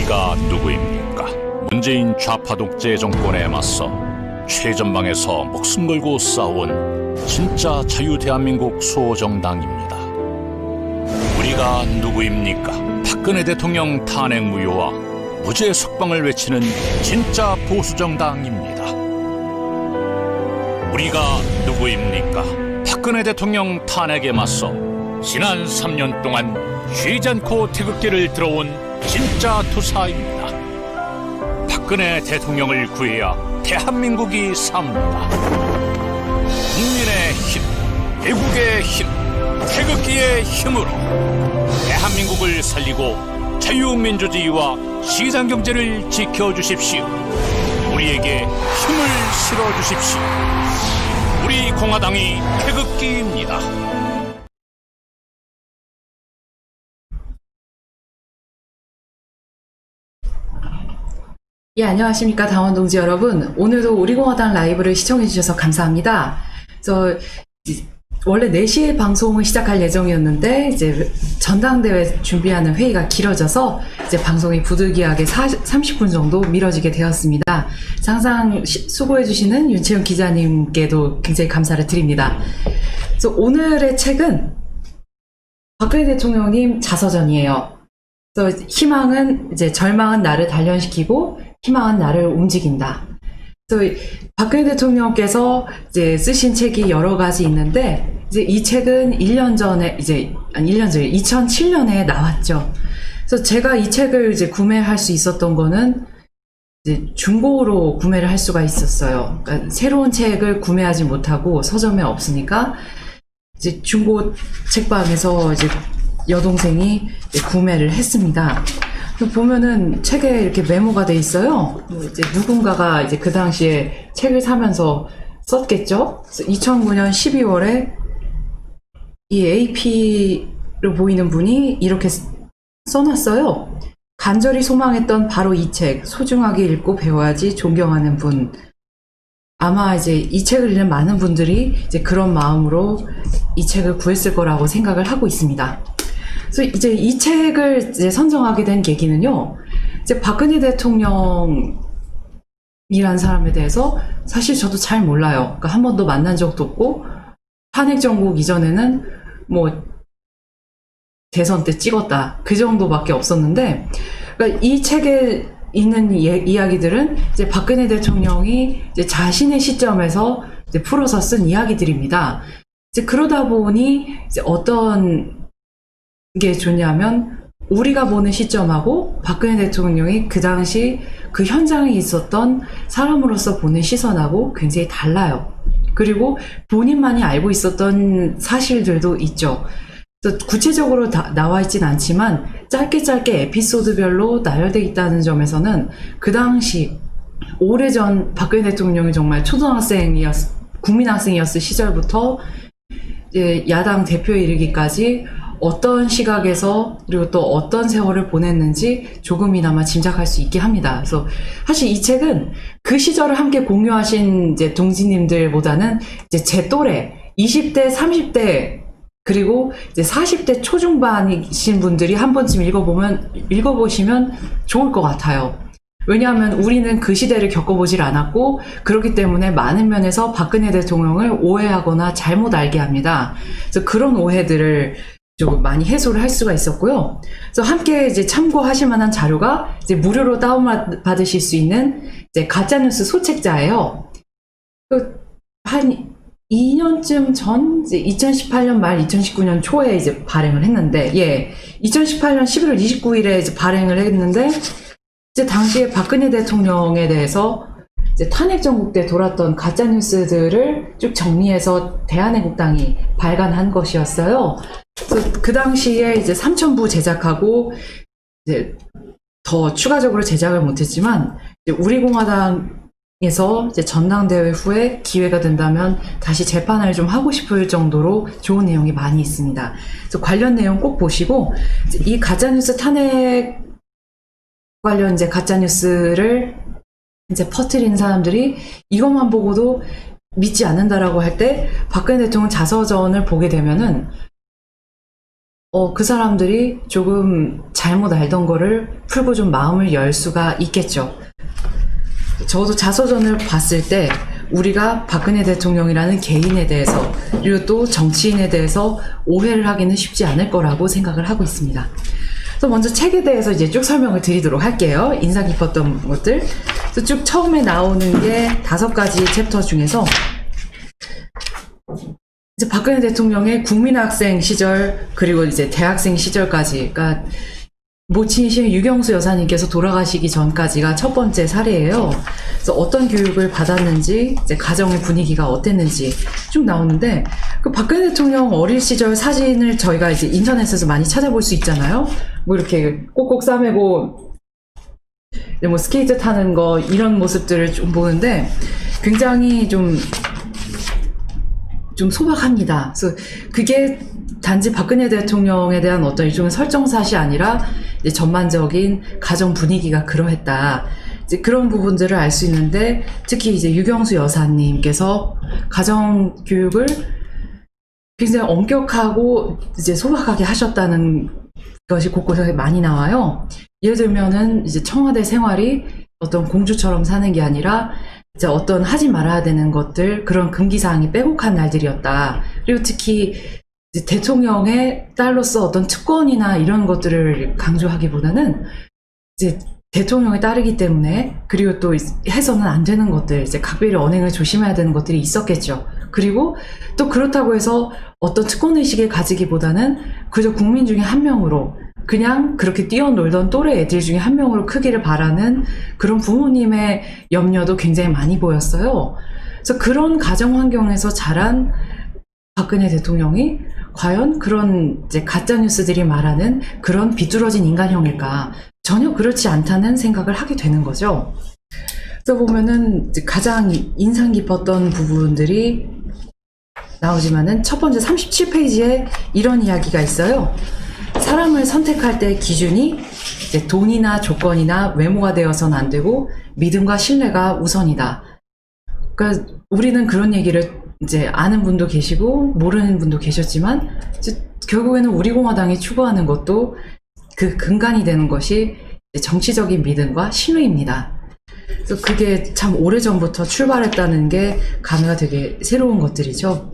우리가 누구입니까? 문재인 좌파 독재 정권에 맞서 최전방에서 목숨 걸고 싸운 진짜 자유 대한민국 수호정당입니다. 우리가 누구입니까? 박근혜 대통령 탄핵 무효와 무죄 석방을 외치는 진짜 보수정당입니다. 우리가 누구입니까? 박근혜 대통령 탄핵에 맞서 지난 3년 동안 쉬지 않고 태극기를 들어온 진짜 투사입니다. 박근혜 대통령을 구해야 대한민국이 삽니다. 국민의 힘, 애국의 힘, 태극기의 힘으로 대한민국을 살리고 자유민주주의와 시장경제를 지켜주십시오. 우리에게 힘을 실어주십시오. 우리 공화당이 태극기입니다. 예, 안녕하십니까 당원 동지 여러분. 오늘도 우리공화당 라이브를 시청해 주셔서 감사합니다. 원래 4시에 방송을 시작할 예정이었는데 이제 전당대회 준비하는 회의가 길어져서 이제 방송이 부득이하게 30분 정도 미뤄지게 되었습니다. 항상 수고해 주시는 윤채윤 기자님께도 굉장히 감사를 드립니다. 그래서 오늘의 책은 박근혜 대통령님 자서전이에요. 그래서 절망은 나를 단련시키고 희망은 나를 움직인다. 그래서 박근혜 대통령께서 이제 쓰신 책이 여러 가지 있는데, 이제 이 책은 1년 전에, 2007년에 나왔죠. 그래서 제가 이 책을 이제 구매할 수 있었던 거는 이제 중고로 구매를 할 수가 있었어요. 그러니까 새로운 책을 구매하지 못하고 서점에 없으니까 이제 중고 책방에서 이제 여동생이 구매를 했습니다. 보면은 책에 이렇게 메모가 돼 있어요. 이제 누군가가 이제 그 당시에 책을 사면서 썼겠죠. 2009년 12월에 이 AP로 보이는 분이 이렇게 써놨어요. 간절히 소망했던 바로 이 책, 소중하게 읽고 배워야지 존경하는 분. 아마 이제 이 책을 읽는 많은 분들이 이제 그런 마음으로 이 책을 구했을 거라고 생각을 하고 있습니다. 그래서 이제 이 책을 이제 선정하게 된 계기는요, 이제 박근혜 대통령이란 사람에 대해서 사실 저도 잘 몰라요. 그러니까 한 번도 만난 적도 없고, 탄핵 정국 이전에는 뭐 대선 때 찍었다 그 정도밖에 없었는데, 그러니까 이 책에 있는 이야기들은 이제 박근혜 대통령이 이제 자신의 시점에서 이제 풀어서 쓴 이야기들입니다. 이제 그러다 보니 이제 어떤 게 좋냐면, 우리가 보는 시점하고 박근혜 대통령이 그 당시 그 현장에 있었던 사람으로서 보는 시선하고 굉장히 달라요. 그리고 본인만이 알고 있었던 사실들도 있죠. 구체적으로 나와 있진 않지만 짧게 에피소드별로 나열되어 있다는 점에서는 그 당시 오래전 박근혜 대통령이 정말 국민학생이었을 시절부터 이제 야당 대표에 이르기까지 어떤 시각에서 그리고 또 어떤 세월을 보냈는지 조금이나마 짐작할 수 있게 합니다. 그래서 사실 이 책은 그 시절을 함께 공유하신 이제 동지님들보다는 이제 제 또래 20대, 30대 그리고 이제 40대 초중반이신 분들이 한 번쯤 읽어보시면 좋을 것 같아요. 왜냐하면 우리는 그 시대를 겪어보질 않았고, 그렇기 때문에 많은 면에서 박근혜 대통령을 오해하거나 잘못 알게 합니다. 그래서 그런 오해들을 좀 많이 해소를 할 수가 있었고요. 그래서 함께 이제 참고하실 만한 자료가 이제 무료로 다운받으실 수 있는 이제 가짜뉴스 소책자예요. 한 2년쯤 전, 이제 2018년 말 2019년 초에 이제 발행을 했는데, 2018년 11월 29일에 이제 발행을 했는데, 이제 당시에 박근혜 대통령에 대해서 이제 탄핵 정국 때 돌았던 가짜 뉴스들을 쭉 정리해서 대한애국당이 발간한 것이었어요. 그래서 그 당시에 이제 3,000부 제작하고 이제 더 추가적으로 제작을 못했지만, 이제 우리공화당에서 이제 전당대회 후에 기회가 된다면 다시 재판을 좀 하고 싶을 정도로 좋은 내용이 많이 있습니다. 그래서 관련 내용 꼭 보시고, 이 가짜뉴스 탄핵 관련 이제 가짜뉴스를 이제 퍼뜨리는 사람들이 이것만 보고도 믿지 않는다라고 할 때 박근혜 대통령 자서전을 보게 되면은 그 사람들이 조금 잘못 알던 거를 풀고 좀 마음을 열 수가 있겠죠. 저도 자서전을 봤을 때 우리가 박근혜 대통령이라는 개인에 대해서 그리고 또 정치인에 대해서 오해를 하기는 쉽지 않을 거라고 생각을 하고 있습니다. 그래서 먼저 책에 대해서 이제 쭉 설명을 드리도록 할게요. 인상 깊었던 것들. 그래서 쭉 처음에 나오는 게 5가지 챕터 중에서 이제 박근혜 대통령의 국민학생 시절 그리고 이제 대학생 시절까지, 그러니까 모친이신 유경수 여사님께서 돌아가시기 전까지가 첫 번째 사례예요. 그래서 어떤 교육을 받았는지, 이제 가정의 분위기가 어땠는지 쭉 나오는데, 그 박근혜 대통령 어릴 시절 사진을 저희가 이제 인터넷에서 많이 찾아볼 수 있잖아요. 뭐 이렇게 꼭꼭 싸매고, 뭐 스케이트 타는 거 이런 모습들을 좀 보는데 굉장히 좀 소박합니다. 그래서 그게 단지 박근혜 대통령에 대한 어떤 일종의 설정사실이 아니라 이제 전반적인 가정 분위기가 그러했다. 이제 그런 부분들을 알 수 있는데, 특히 이제 유경수 여사님께서 가정 교육을 굉장히 엄격하고 이제 소박하게 하셨다는 것이 곳곳에 많이 나와요. 예를 들면은 이제 청와대 생활이 어떤 공주처럼 사는 게 아니라 이제 어떤 하지 말아야 되는 것들, 그런 금기사항이 빼곡한 날들이었다. 그리고 특히 이제 대통령의 딸로서 어떤 특권이나 이런 것들을 강조하기보다는 이제 대통령의 딸이기 때문에, 그리고 또 해서는 안 되는 것들, 이제 각별히 언행을 조심해야 되는 것들이 있었겠죠. 그리고 또 그렇다고 해서 어떤 특권의식을 가지기보다는 그저 국민 중에 한 명으로, 그냥 그렇게 뛰어놀던 또래 애들 중에 한 명으로 크기를 바라는 그런 부모님의 염려도 굉장히 많이 보였어요. 그래서 그런 가정 환경에서 자란 박근혜 대통령이 과연 그런 이제 가짜 뉴스들이 말하는 그런 비뚤어진 인간형일까? 전혀 그렇지 않다는 생각을 하게 되는 거죠. 그래서 보면은 이제 가장 인상 깊었던 부분들이 나오지만은 첫 번째 37페이지에 이런 이야기가 있어요. 사람을 선택할 때 기준이 이제 돈이나 조건이나 외모가 되어서는 안 되고 믿음과 신뢰가 우선이다. 그러니까 우리는 그런 얘기를 이제 아는 분도 계시고 모르는 분도 계셨지만, 이제 결국에는 우리공화당이 추구하는 것도 그 근간이 되는 것이 정치적인 믿음과 신뢰입니다. 그래서 그게 참 오래전부터 출발했다는 게 감회가 되게 새로운 것들이죠.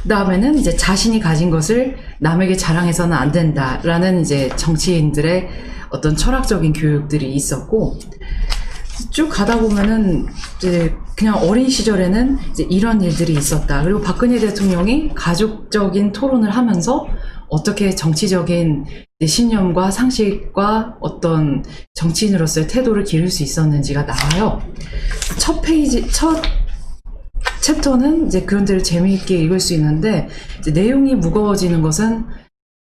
그 다음에는 이제 자신이 가진 것을 남에게 자랑해서는 안 된다라는 이제 정치인들의 어떤 철학적인 교육들이 있었고, 쭉 가다 보면은 이제 그냥 어린 시절에는 이제 이런 일들이 있었다. 그리고 박근혜 대통령이 가족적인 토론을 하면서 어떻게 정치적인 신념과 상식과 어떤 정치인으로서의 태도를 기를 수 있었는지가 나와요. 첫 챕터는 이제 그런 데를 재미있게 읽을 수 있는데, 이제 내용이 무거워지는 것은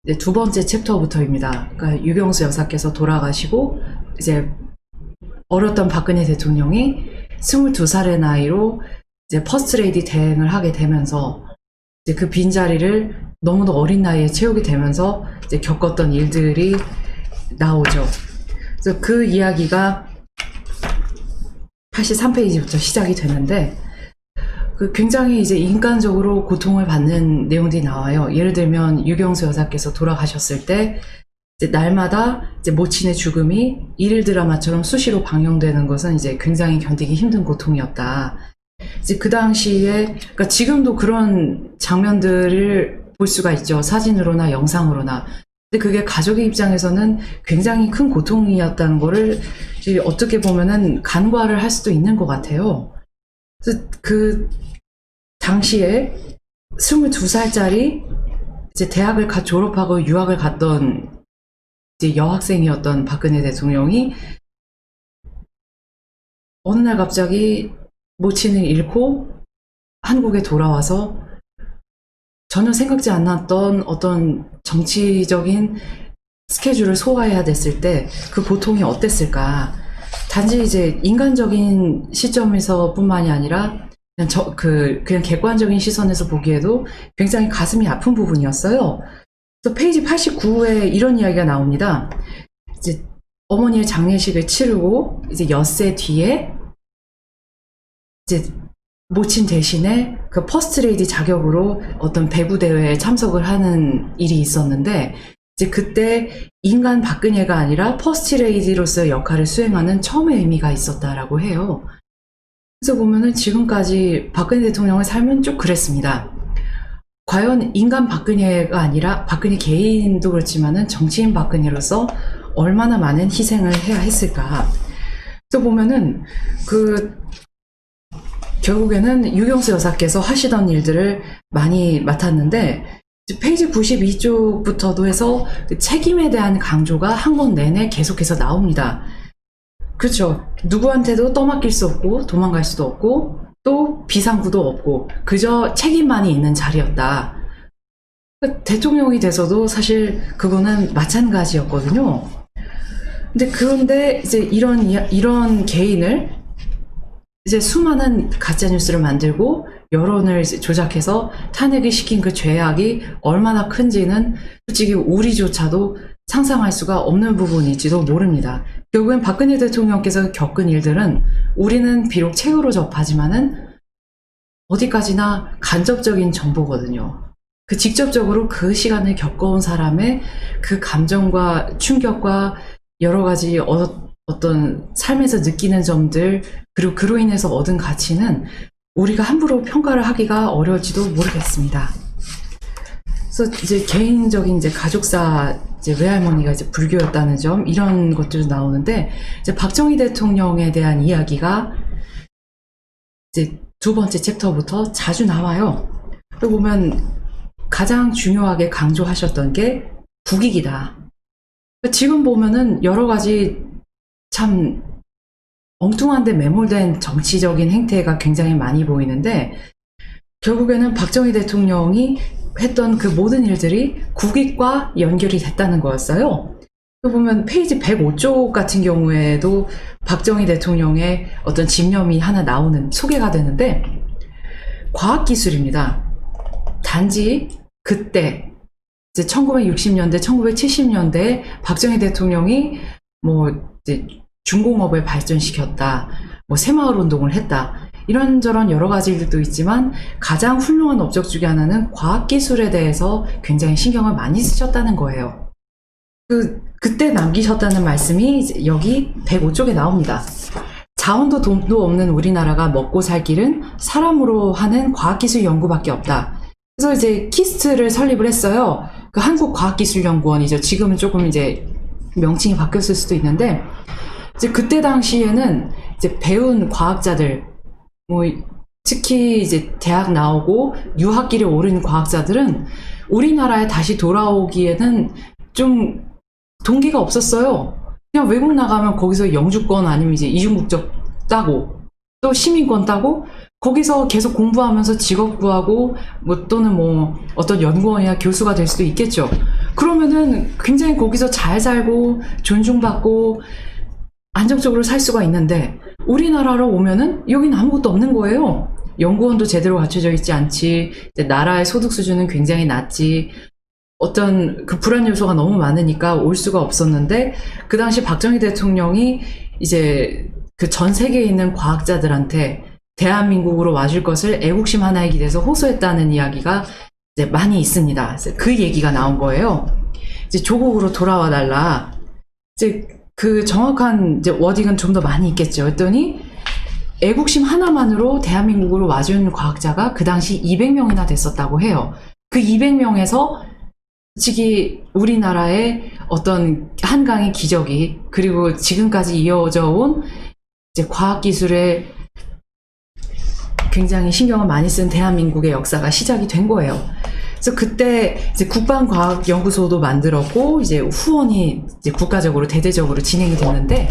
이제 두 번째 챕터부터입니다. 그러니까 유경수 여사께서 돌아가시고 이제 어렸던 박근혜 대통령이 22살의 나이로 이제 퍼스트레이디 대행을 하게 되면서 이제 그 빈자리를 너무도 어린 나이에 채우게 되면서 이제 겪었던 일들이 나오죠. 그래서 그 이야기가 83페이지부터 시작이 되는데, 그 굉장히 이제 인간적으로 고통을 받는 내용들이 나와요. 예를 들면 유경수 여사께서 돌아가셨을 때 이제 날마다 이제 모친의 죽음이 일일 드라마처럼 수시로 방영되는 것은 이제 굉장히 견디기 힘든 고통이었다. 이제 그 당시에, 그러니까 지금도 그런 장면들을 볼 수가 있죠. 사진으로나 영상으로나. 근데 그게 가족의 입장에서는 굉장히 큰 고통이었다는 거를 이제 어떻게 보면은 간과를 할 수도 있는 것 같아요. 그래서 그 당시에 22살짜리 이제 대학을 갓 졸업하고 유학을 갔던 이제 여학생이었던 박근혜 대통령이 어느 날 갑자기 모친을 잃고 한국에 돌아와서 전혀 생각지 않았던 어떤 정치적인 스케줄을 소화해야 됐을 때 그 고통이 어땠을까. 단지 이제 인간적인 시점에서 뿐만이 아니라 그냥 객관적인 시선에서 보기에도 굉장히 가슴이 아픈 부분이었어요. 그래서 페이지 89에 이런 이야기가 나옵니다. 이제 어머니의 장례식을 치르고 이제 엿새 뒤에 이제 모친 대신에 그 퍼스트레이디 자격으로 어떤 배구 대회에 참석을 하는 일이 있었는데, 이제 그때 인간 박근혜가 아니라 퍼스트레이디로서의 역할을 수행하는 처음의 의미가 있었다라고 해요. 그래서 보면은 지금까지 박근혜 대통령의 삶은 쭉 그랬습니다. 과연 인간 박근혜가 아니라 박근혜 개인도 그렇지만은 정치인 박근혜로서 얼마나 많은 희생을 해야 했을까. 그래서 보면은 결국에는 유경수 여사께서 하시던 일들을 많이 맡았는데 페이지 92쪽부터도 해서 그 책임에 대한 강조가 한 권 내내 계속해서 나옵니다. 그렇죠. 누구한테도 떠맡길 수 없고 도망갈 수도 없고 또 비상구도 없고 그저 책임만이 있는 자리였다. 대통령이 돼서도 사실 그거는 마찬가지였거든요. 그런데 이제 이런 개인을 이제 수많은 가짜뉴스를 만들고 여론을 이제 조작해서 탄핵을 시킨 그 죄악이 얼마나 큰지는 솔직히 우리조차도 상상할 수가 없는 부분일지도 모릅니다. 결국엔 박근혜 대통령께서 겪은 일들은 우리는 비록 책으로 접하지만은 어디까지나 간접적인 정보거든요. 직접적으로 그 시간을 겪어온 사람의 그 감정과 충격과 여러 가지 어떤 삶에서 느끼는 점들 그리고 그로 인해서 얻은 가치는 우리가 함부로 평가를 하기가 어려울지도 모르겠습니다. 그래서 이제 개인적인 이제 가족사 이제 외할머니가 이제 불교였다는 점 이런 것들도 나오는데 이제 박정희 대통령에 대한 이야기가 이제 두 번째 챕터부터 자주 나와요. 그리고 보면 가장 중요하게 강조하셨던 게 국익이다. 지금 보면은 여러 가지 참 엉뚱한데 매몰된 정치적인 행태가 굉장히 많이 보이는데 결국에는 박정희 대통령이 했던 그 모든 일들이 국익과 연결이 됐다는 거였어요. 또 보면 페이지 105쪽 같은 경우에도 박정희 대통령의 어떤 집념이 하나 나오는 소개가 되는데 과학기술입니다. 단지 그때 이제 1960년대, 1970년대에 박정희 대통령이 이제 중공업을 발전시켰다, 새마을 운동을 했다, 이런저런 여러 가지 일들도 있지만 가장 훌륭한 업적 중에 하나는 과학기술에 대해서 굉장히 신경을 많이 쓰셨다는 거예요. 그때 남기셨다는 말씀이 이제 여기 105쪽에 나옵니다. 자원도 돈도 없는 우리나라가 먹고 살 길은 사람으로 하는 과학기술 연구밖에 없다. 그래서 이제 키스트를 설립을 했어요. 그 한국과학기술연구원이죠. 지금은 조금 이제 명칭이 바뀌었을 수도 있는데, 이제 그때 당시에는 이제 배운 과학자들, 특히 이제 대학 나오고 유학길에 오른 과학자들은 우리나라에 다시 돌아오기에는 좀 동기가 없었어요. 그냥 외국 나가면 거기서 영주권 아니면 이제 이중국적 따고 또 시민권 따고 거기서 계속 공부하면서 직업 구하고 또는 어떤 연구원이나 교수가 될 수도 있겠죠. 그러면은 굉장히 거기서 잘 살고 존중받고 안정적으로 살 수가 있는데 우리나라로 오면은 여긴 아무것도 없는 거예요. 연구원도 제대로 갖춰져 있지 않지, 이제 나라의 소득 수준은 굉장히 낮지, 어떤 그 불안 요소가 너무 많으니까 올 수가 없었는데 그 당시 박정희 대통령이 이제 그 전 세계에 있는 과학자들한테 대한민국으로 와줄 것을 애국심 하나에 기대서 호소했다는 이야기가 이제 많이 있습니다. 그 얘기가 나온 거예요. 이제 조국으로 돌아와 달라. 이제 그 정확한 이제 워딩은 좀 더 많이 있겠죠. 했더니 애국심 하나만으로 대한민국으로 와준 과학자가 그 당시 200명이나 됐었다고 해요. 그 200명에서 솔직히 우리나라의 어떤 한강의 기적이 그리고 지금까지 이어져 온 이제 과학기술에 굉장히 신경을 많이 쓴 대한민국의 역사가 시작이 된 거예요. 그래서 그때 이제 국방과학연구소도 만들었고 이제 후원이 이제 국가적으로 대대적으로 진행이 됐는데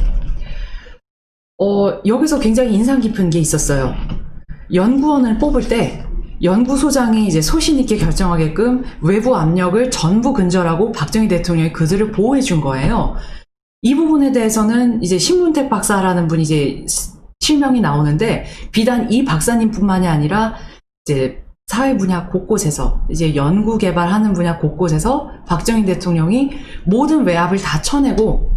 여기서 굉장히 인상 깊은 게 있었어요. 연구원을 뽑을 때 연구소장이 이제 소신 있게 결정하게끔 외부 압력을 전부 근절하고 박정희 대통령이 그들을 보호해 준 거예요. 이 부분에 대해서는 이제 신문택 박사라는 분이 이제 실명이 나오는데 비단 이 박사님뿐만이 아니라 이제 사회 분야 곳곳에서 이제 연구 개발하는 분야 곳곳에서 박정희 대통령이 모든 외압을 다 쳐내고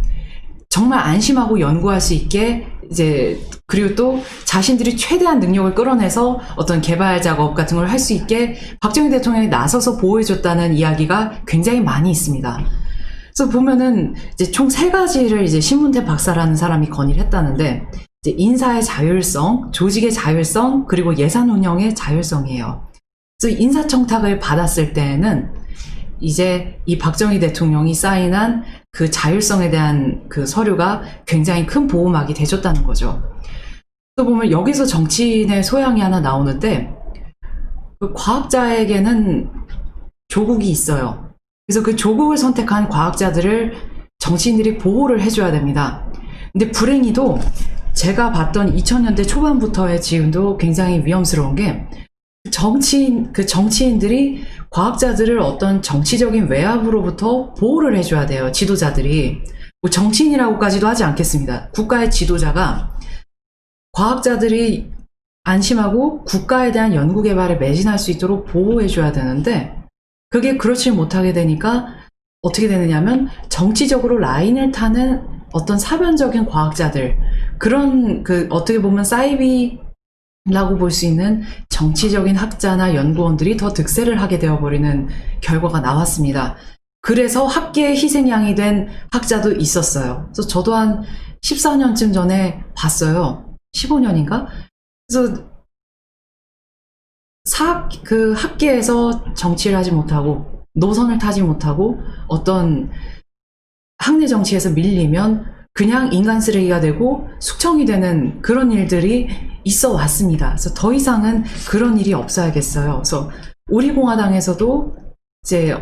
정말 안심하고 연구할 수 있게 이제 그리고 또 자신들이 최대한 능력을 끌어내서 어떤 개발 작업 같은 걸 할 수 있게 박정희 대통령이 나서서 보호해줬다는 이야기가 굉장히 많이 있습니다. 그래서 보면은 이제 총 세 가지를 이제 신문태 박사라는 사람이 건의를 했다는데, 이제 인사의 자율성, 조직의 자율성, 그리고 예산 운영의 자율성이에요. 그래서 인사청탁을 받았을 때에는 이제 이 박정희 대통령이 사인한 그 자율성에 대한 그 서류가 굉장히 큰 보호막이 돼줬다는 거죠. 또 보면 여기서 정치인의 소양이 하나 나오는데, 그 과학자에게는 조국이 있어요. 그래서 그 조국을 선택한 과학자들을 정치인들이 보호를 해줘야 됩니다. 근데 불행히도 제가 봤던 2000년대 초반부터의 지금도 굉장히 위험스러운 게, 정치인들이 과학자들을 어떤 정치적인 외압으로부터 보호를 해줘야 돼요. 지도자들이. 뭐 정치인이라고까지도 하지 않겠습니다. 국가의 지도자가 과학자들이 안심하고 국가에 대한 연구개발에 매진할 수 있도록 보호해줘야 되는데, 그게 그렇지 못하게 되니까 어떻게 되느냐면 정치적으로 라인을 타는 어떤 사변적인 과학자들, 그런 어떻게 보면 사이비라고 볼 수 있는 정치적인 학자나 연구원들이 더 득세를 하게 되어버리는 결과가 나왔습니다. 그래서 학계의 희생양이 된 학자도 있었어요. 그래서 저도 한 14년쯤 전에 봤어요. 15년인가? 그래서 그 학계에서 정치를 하지 못하고 노선을 타지 못하고 어떤 학내 정치에서 밀리면 그냥 인간 쓰레기가 되고 숙청이 되는 그런 일들이 있어 왔습니다. 그래서 더 이상은 그런 일이 없어야겠어요. 그래서 우리 공화당에서도 이제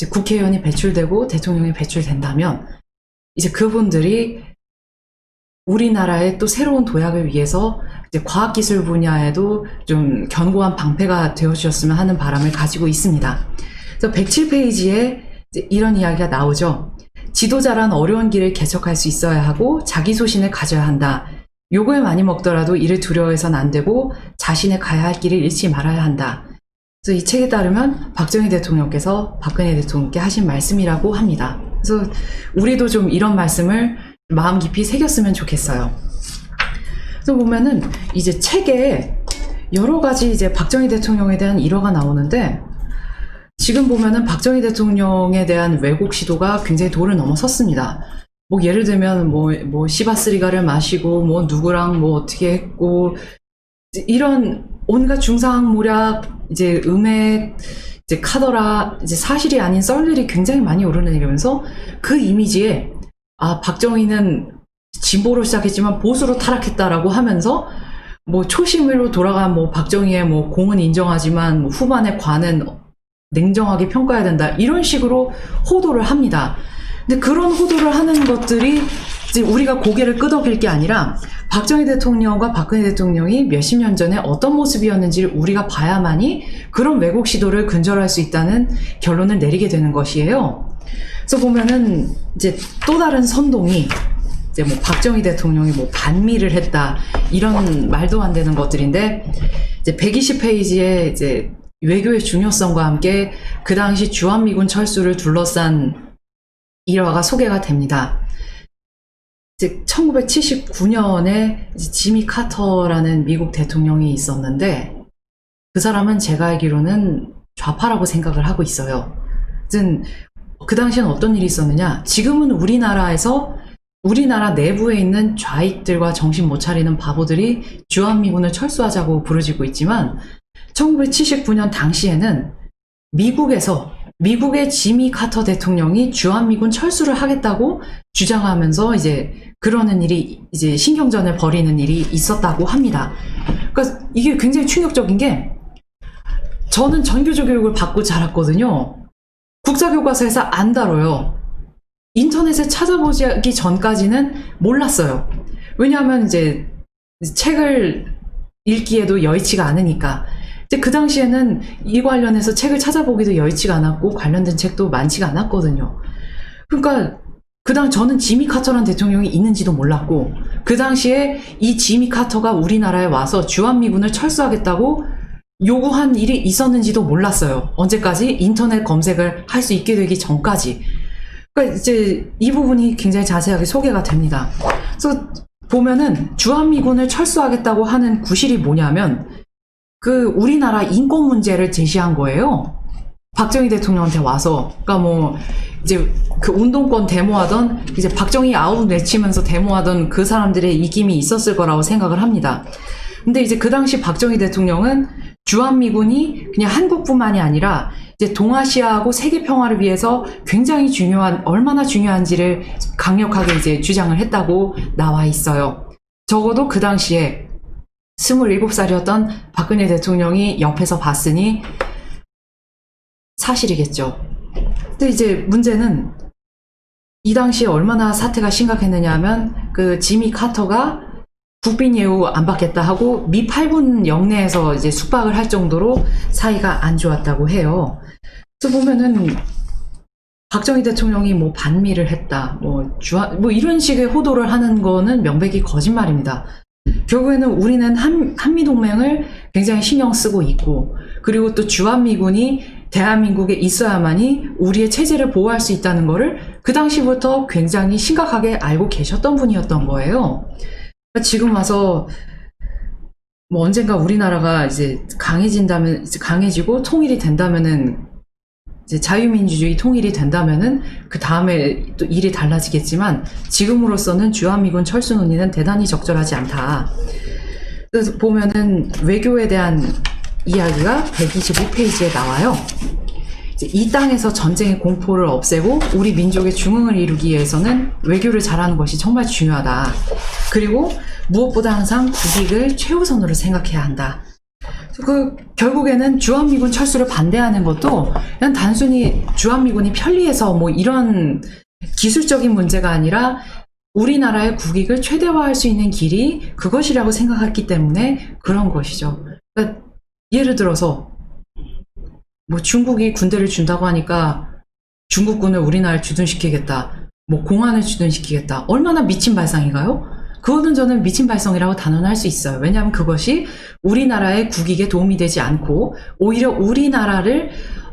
국회의원이 배출되고 대통령이 배출된다면 이제 그분들이 우리나라의 또 새로운 도약을 위해서 이제 과학기술 분야에도 좀 견고한 방패가 되어주셨으면 하는 바람을 가지고 있습니다. 그래서 107페이지에 이런 이야기가 나오죠. 지도자란 어려운 길을 개척할 수 있어야 하고 자기 소신을 가져야 한다. 욕을 많이 먹더라도 이를 두려워해서는 안 되고 자신의 가야 할 길을 잃지 말아야 한다. 그래서 이 책에 따르면 박정희 대통령께서 박근혜 대통령께 하신 말씀이라고 합니다. 그래서 우리도 좀 이런 말씀을 마음 깊이 새겼으면 좋겠어요. 그래서 보면은 이제 책에 여러 가지 이제 박정희 대통령에 대한 일화가 나오는데, 지금 보면은 박정희 대통령에 대한 왜곡 시도가 굉장히 도를 넘어섰습니다. 뭐 예를 들면 뭐 시바스리가를 마시고 뭐 누구랑 뭐 어떻게 했고, 이런 온갖 중상모략, 이제 음액, 이제 카더라, 이제 사실이 아닌 썰들이 굉장히 많이 오르내리면서 그 이미지에 박정희는 진보로 시작했지만 보수로 타락했다라고 하면서 뭐 초심으로 돌아간 뭐 박정희의 뭐 공은 인정하지만 뭐 후반의 관은 냉정하게 평가해야 된다, 이런 식으로 호도를 합니다. 근데 그런 호도를 하는 것들이 이제 우리가 고개를 끄덕일 게 아니라 박정희 대통령과 박근혜 대통령이 몇십 년 전에 어떤 모습이었는지를 우리가 봐야만이 그런 왜곡 시도를 근절할 수 있다는 결론을 내리게 되는 것이에요. 그래서 보면은 이제 또 다른 선동이 이제 뭐 박정희 대통령이 뭐 반미를 했다, 이런 말도 안 되는 것들인데, 이제 120페이지에 이제 외교의 중요성과 함께 그 당시 주한미군 철수를 둘러싼 일화가 소개가 됩니다. 이제 1979년에 지미 카터라는 미국 대통령이 있었는데, 그 사람은 제가 알기로는 좌파라고 생각을 하고 있어요. 그 당시엔 어떤 일이 있었느냐, 지금은 우리나라 내부에 있는 좌익들과 정신 못 차리는 바보들이 주한미군을 철수하자고 부르짖고 있지만, 1979년 당시에는 미국의 지미 카터 대통령이 주한미군 철수를 하겠다고 주장하면서 이제 그러는 일이, 이제 신경전을 벌이는 일이 있었다고 합니다. 그러니까 이게 굉장히 충격적인 게, 저는 전교조 교육을 받고 자랐거든요. 국사교과서에서 안 다뤄요. 인터넷에 찾아보기 전까지는 몰랐어요. 왜냐하면 이제 책을 읽기에도 여의치가 않으니까. 근데 그 당시에는 이 관련해서 책을 찾아보기도 여의치가 않았고 관련된 책도 많지가 않았거든요. 그러니까 저는 지미 카터라는 대통령이 있는지도 몰랐고, 그 당시에 이 지미 카터가 우리나라에 와서 주한미군을 철수하겠다고 요구한 일이 있었는지도 몰랐어요. 언제까지? 인터넷 검색을 할 수 있게 되기 전까지. 그러니까 이제 이 부분이 굉장히 자세하게 소개가 됩니다. 그래서 보면은 주한미군을 철수하겠다고 하는 구실이 뭐냐면, 그 우리나라 인권 문제를 제시한 거예요. 박정희 대통령한테 와서, 그러니까 뭐 이제 그 운동권 데모하던, 이제 박정희 아웃 외치면서 데모하던 그 사람들의 입김이 있었을 거라고 생각을 합니다. 근데 이제 그 당시 박정희 대통령은 주한미군이 그냥 한국뿐만이 아니라 이제 동아시아하고 세계 평화를 위해서 굉장히 중요한, 얼마나 중요한지를 강력하게 이제 주장을 했다고 나와 있어요. 적어도 그 당시에 27살이었던 박근혜 대통령이 옆에서 봤으니 사실이겠죠. 근데 이제 문제는 이 당시에 얼마나 사태가 심각했느냐 하면, 그 지미 카터가 국빈 예우 안 받겠다 하고 미 8분 영내에서 이제 숙박을 할 정도로 사이가 안 좋았다고 해요. 그래서 보면은 박정희 대통령이 뭐 반미를 했다, 뭐 이런 식의 호도를 하는 거는 명백히 거짓말입니다. 결국에는 우리는 한미동맹을 굉장히 신경 쓰고 있고, 그리고 또 주한미군이 대한민국에 있어야만이 우리의 체제를 보호할 수 있다는 거를 그 당시부터 굉장히 심각하게 알고 계셨던 분이었던 거예요. 지금 와서 뭐 언젠가 우리나라가 이제 강해진다면, 이제 강해지고 통일이 된다면은, 이제 자유민주주의 통일이 된다면은 그 다음에 또 일이 달라지겠지만, 지금으로서는 주한미군 철수 논의는 대단히 적절하지 않다. 그래서 보면은 외교에 대한 이야기가 125페이지에 나와요. 이제 이 땅에서 전쟁의 공포를 없애고 우리 민족의 중흥을 이루기 위해서는 외교를 잘하는 것이 정말 중요하다. 그리고 무엇보다 항상 국익을 최우선으로 생각해야 한다. 결국에는 주한미군 철수를 반대하는 것도 그냥 단순히 주한미군이 편리해서 뭐 이런 기술적인 문제가 아니라 우리나라의 국익을 최대화할 수 있는 길이 그것이라고 생각했기 때문에 그런 것이죠. 그러니까 예를 들어서 뭐 중국이 군대를 준다고 하니까 중국군을 우리나라에 주둔시키겠다, 뭐 공안을 주둔시키겠다, 얼마나 미친 발상인가요? 그거는 저는 미친 발상이라고 단언할 수 있어요. 왜냐하면 그것이 우리나라의 국익에 도움이 되지 않고 오히려 우리나라를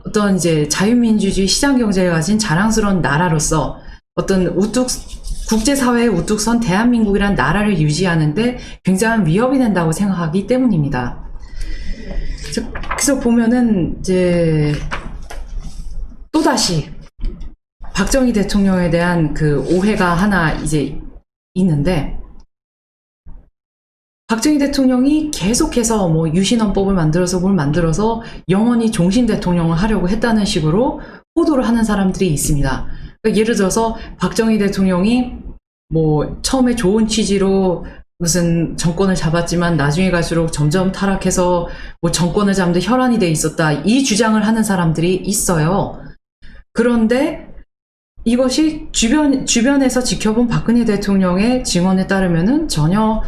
어떤 이제 자유민주주의 시장경제를 가진 자랑스러운 나라로서 어떤 국제사회의 우뚝 선 대한민국이란 나라를 유지하는데 굉장한 위협이 된다고 생각하기 때문입니다. 그래서 보면은 이제 또다시 박정희 대통령에 대한 그 오해가 하나 이제 있는데, 박정희 대통령이 계속해서 뭐 유신헌법을 만들어서 뭘 만들어서 영원히 종신 대통령을 하려고 했다는 식으로 호도를 하는 사람들이 있습니다. 그러니까 예를 들어서 박정희 대통령이 뭐 처음에 좋은 취지로 무슨 정권을 잡았지만 나중에 갈수록 점점 타락해서 뭐 정권을 잡는 데 혈안이 돼 있었다, 이 주장을 하는 사람들이 있어요. 그런데 이것이 주변에서 지켜본 박근혜 대통령의 증언에 따르면은 전혀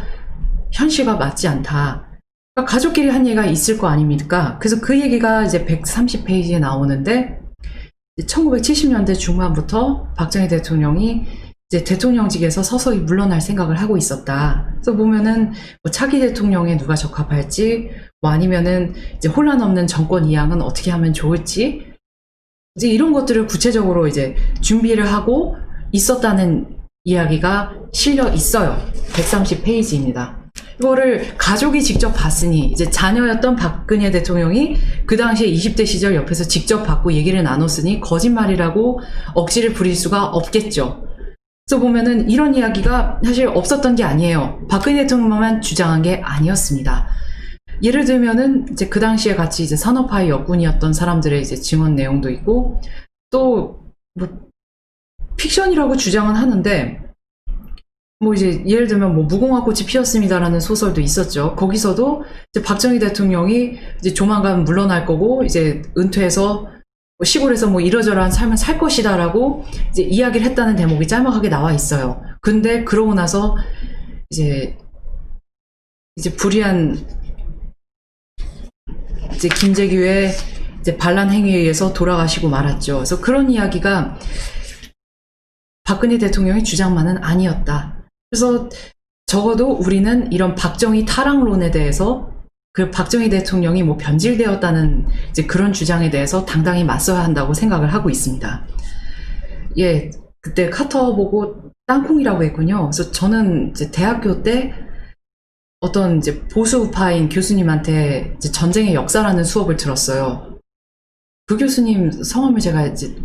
현실과 맞지 않다. 그러니까 가족끼리 한 얘기가 있을 거 아닙니까? 그래서 그 얘기가 이제 130페이지에 나오는데, 1970년대 중반부터 박정희 대통령이 이제 대통령직에서 서서히 물러날 생각을 하고 있었다. 그래서 보면은 뭐 차기 대통령에 누가 적합할지, 뭐 아니면은 이제 혼란 없는 정권 이양은 어떻게 하면 좋을지, 이제 이런 것들을 구체적으로 이제 준비를 하고 있었다는 이야기가 실려 있어요. 130페이지입니다. 이거를 가족이 직접 봤으니, 이제 자녀였던 박근혜 대통령이 그 당시에 20대 시절 옆에서 직접 봤고 얘기를 나눴으니 거짓말이라고 억지를 부릴 수가 없겠죠. 그래서 보면은 이런 이야기가 사실 없었던 게 아니에요. 박근혜 대통령만 주장한 게 아니었습니다. 예를 들면은 이제 그 당시에 같이 이제 산업화의 역군이었던 사람들의 이제 증언 내용도 있고, 또 뭐 픽션이라고 주장은 하는데, 뭐 이제 예를 들면 뭐 무궁화꽃이 피었습니다라는 소설도 있었죠. 거기서도 이제 박정희 대통령이 이제 조만간 물러날 거고 이제 은퇴해서 뭐 시골에서 뭐 이러저러한 삶을 살 것이다라고 이제 이야기를 했다는 대목이 짤막하게 나와 있어요. 근데 그러고 나서 이제 불의한 이제 김재규의 이제 반란 행위에 의해서 돌아가시고 말았죠. 그래서 그런 이야기가 박근혜 대통령의 주장만은 아니었다. 그래서 적어도 우리는 이런 박정희 타락론에 대해서, 그 박정희 대통령이 뭐 변질되었다는 이제 그런 주장에 대해서 당당히 맞서야 한다고 생각을 하고 있습니다. 예, 그때 카터 보고 땅콩이라고 했군요. 그래서 저는 이제 대학교 때 어떤 이제 보수우파인 교수님한테 이제 전쟁의 역사라는 수업을 들었어요. 그 교수님 성함을 제가 이제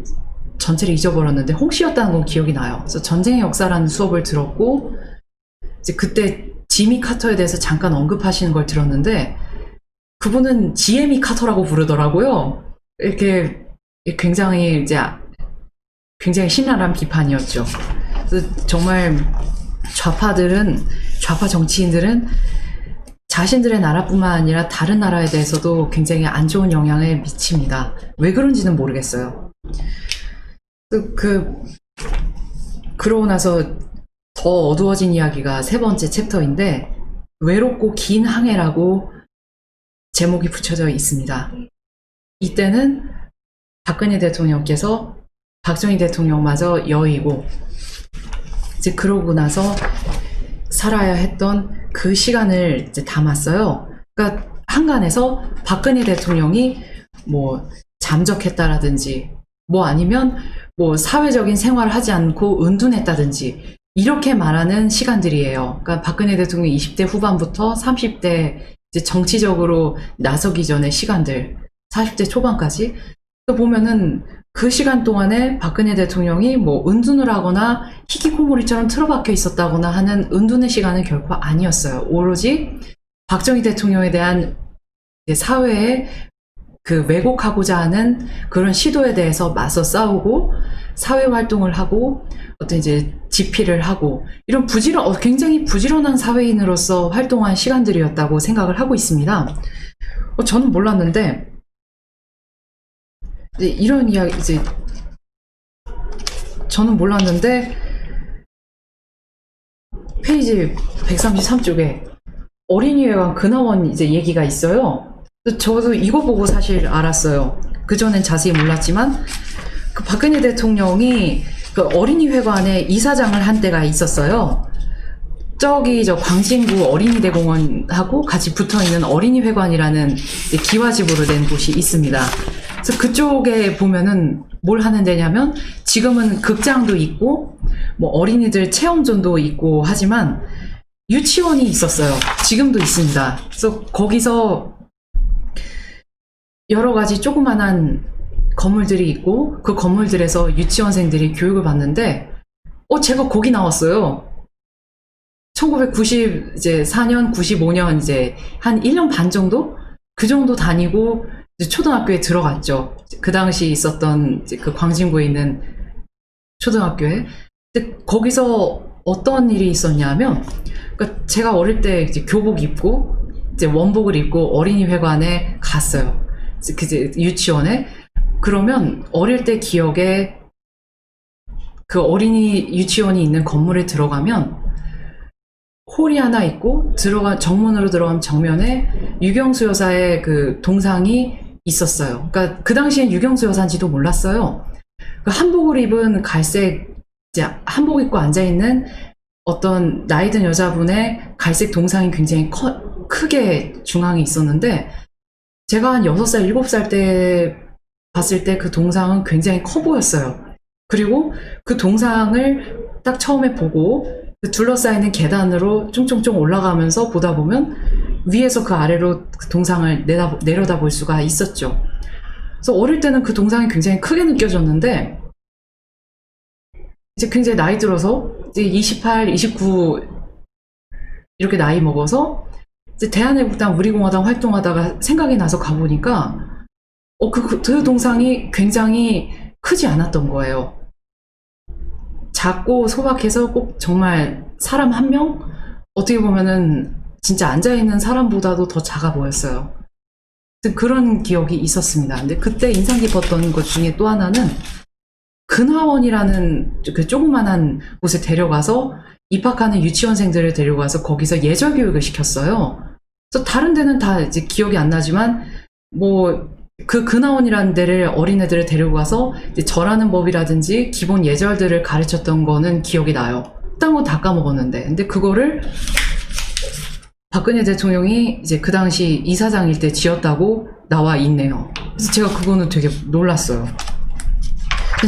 전체를 잊어버렸는데 홍 씨였다는 건 기억이 나요. 그래서 전쟁의 역사라는 수업을 들었고 이제 그때 지미 카터에 대해서 잠깐 언급하시는 걸 들었는데 그분은 GM이 카터라고 부르더라고요. 이렇게 굉장히 신랄한 비판이었죠. 그래서 정말 좌파 정치인들은 자신들의 나라뿐만 아니라 다른 나라에 대해서도 굉장히 안 좋은 영향을 미칩니다. 왜 그런지는 모르겠어요. 그러고 나서 더 어두워진 이야기가 세 번째 챕터인데 외롭고 긴 항해라고 제목이 붙여져 있습니다. 이때는 박근혜 대통령께서 박정희 대통령마저 여의고 이제 그러고 나서 살아야 했던 그 시간을 이제 담았어요. 그러니까 한간에서 박근혜 대통령이 뭐 잠적했다라든지 뭐 아니면 뭐 사회적인 생활을 하지 않고 은둔했다든지 이렇게 말하는 시간들이에요. 그러니까 박근혜 대통령 20대 후반부터 30대 이제 정치적으로 나서기 전의 시간들, 40대 초반까지 보면은 그 시간 동안에 박근혜 대통령이 뭐 은둔을 하거나 희귀코모리처럼 틀어박혀 있었다거나 하는 은둔의 시간은 결코 아니었어요. 오로지 박정희 대통령에 대한 사회에 그 왜곡하고자 하는 그런 시도에 대해서 맞서 싸우고 사회 활동을 하고 어떤 이제 집필을 하고 이런 굉장히 부지런한 사회인으로서 활동한 시간들이었다고 생각을 하고 있습니다. 저는 몰랐는데 이런 이야기 저는 몰랐는데 페이지 133쪽에 어린이회관 근하원 이제 얘기가 있어요. 저도 이거 보고 사실 알았어요. 그전엔 자세히 몰랐지만 그 박근혜 대통령이 그 어린이회관에 이사장을 한 때가 있었어요. 저기 저 광진구 어린이대공원하고 같이 붙어있는 어린이회관이라는 기와집으로 된 곳이 있습니다. 그래서 그쪽에 보면은 뭘 하는 데냐면 지금은 극장도 있고 뭐 어린이들 체험존도 있고 하지만 유치원이 있었어요. 지금도 있습니다. 그래서 거기서 여러 가지 조그만한 건물들이 있고 그 건물들에서 유치원생들이 교육을 받는데 제가 거기 나왔어요. 1994년, 95년 이제 한 1년 반 정도? 그 정도 다니고 이제 초등학교에 들어갔죠. 그 당시 있었던 이제 그 광진구에 있는 초등학교에. 근데 거기서 어떤 일이 있었냐면, 그러니까 제가 어릴 때 이제 교복 입고 이제 원복을 입고 어린이회관에 갔어요. 이제 유치원에. 그러면 어릴 때 기억에 그 어린이 유치원이 있는 건물에 들어가면 홀이 하나 있고 정문으로 들어가면 정면에 유경수 여사의 그 동상이 있었어요. 그러니까 그 당시엔 유경수 여사인지도 몰랐어요. 그 한복을 입은 갈색 이제 한복 입고 앉아 있는 어떤 나이 든 여자분의 갈색 동상이 굉장히 크게 중앙에 있었는데 제가 한 6살, 7살 때 봤을 때 그 동상은 굉장히 커 보였어요. 그리고 그 동상을 딱 처음에 보고 그 둘러싸이는 계단으로 쫑쫑쫑 올라가면서 보다 보면 위에서 그 아래로 그 동상을 내려다 볼 수가 있었죠. 그래서 어릴 때는 그 동상이 굉장히 크게 느껴졌는데 이제 굉장히 나이 들어서 이제 28, 29 이렇게 나이 먹어서 이제 대한애국당 우리공화당 활동하다가 생각이 나서 가보니까 그 동상이 굉장히 크지 않았던 거예요. 작고 소박해서 꼭 정말 사람 한 명? 어떻게 보면은 진짜 앉아있는 사람보다도 더 작아 보였어요. 그런 기억이 있었습니다. 근데 그때 인상 깊었던 것 중에 또 하나는 근하원이라는 그 조그만한 곳에 데려가서 입학하는 유치원생들을 데려가서 거기서 예절 교육을 시켰어요. 그래서 다른 데는 다 이제 기억이 안 나지만 그 근하원이라는 데를 어린애들을 데리고 가서 이제 절하는 법이라든지 기본 예절들을 가르쳤던 거는 기억이 나요. 딴 건 다 까먹었는데. 근데 그거를 박근혜 대통령이 이제 그 당시 이사장일 때 지었다고 나와 있네요. 그래서 제가 그거는 되게 놀랐어요.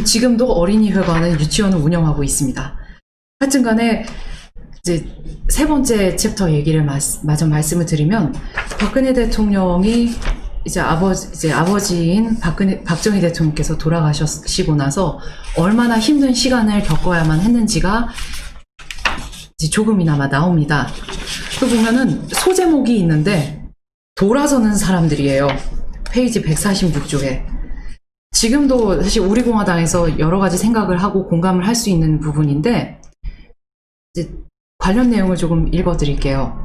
지금도 어린이회관은 유치원을 운영하고 있습니다. 하여튼 간에 이제 세 번째 챕터 얘기를 마저 말씀을 드리면 박근혜 대통령이 이제 아버지인 박정희 대통령께서 돌아가시고 나서 얼마나 힘든 시간을 겪어야만 했는지가 이제 조금이나마 나옵니다. 또 보면은 소제목이 있는데 돌아서는 사람들이에요. 페이지 146쪽에. 지금도 사실 우리 공화당에서 여러 가지 생각을 하고 공감을 할 수 있는 부분인데 이제 관련 내용을 조금 읽어드릴게요.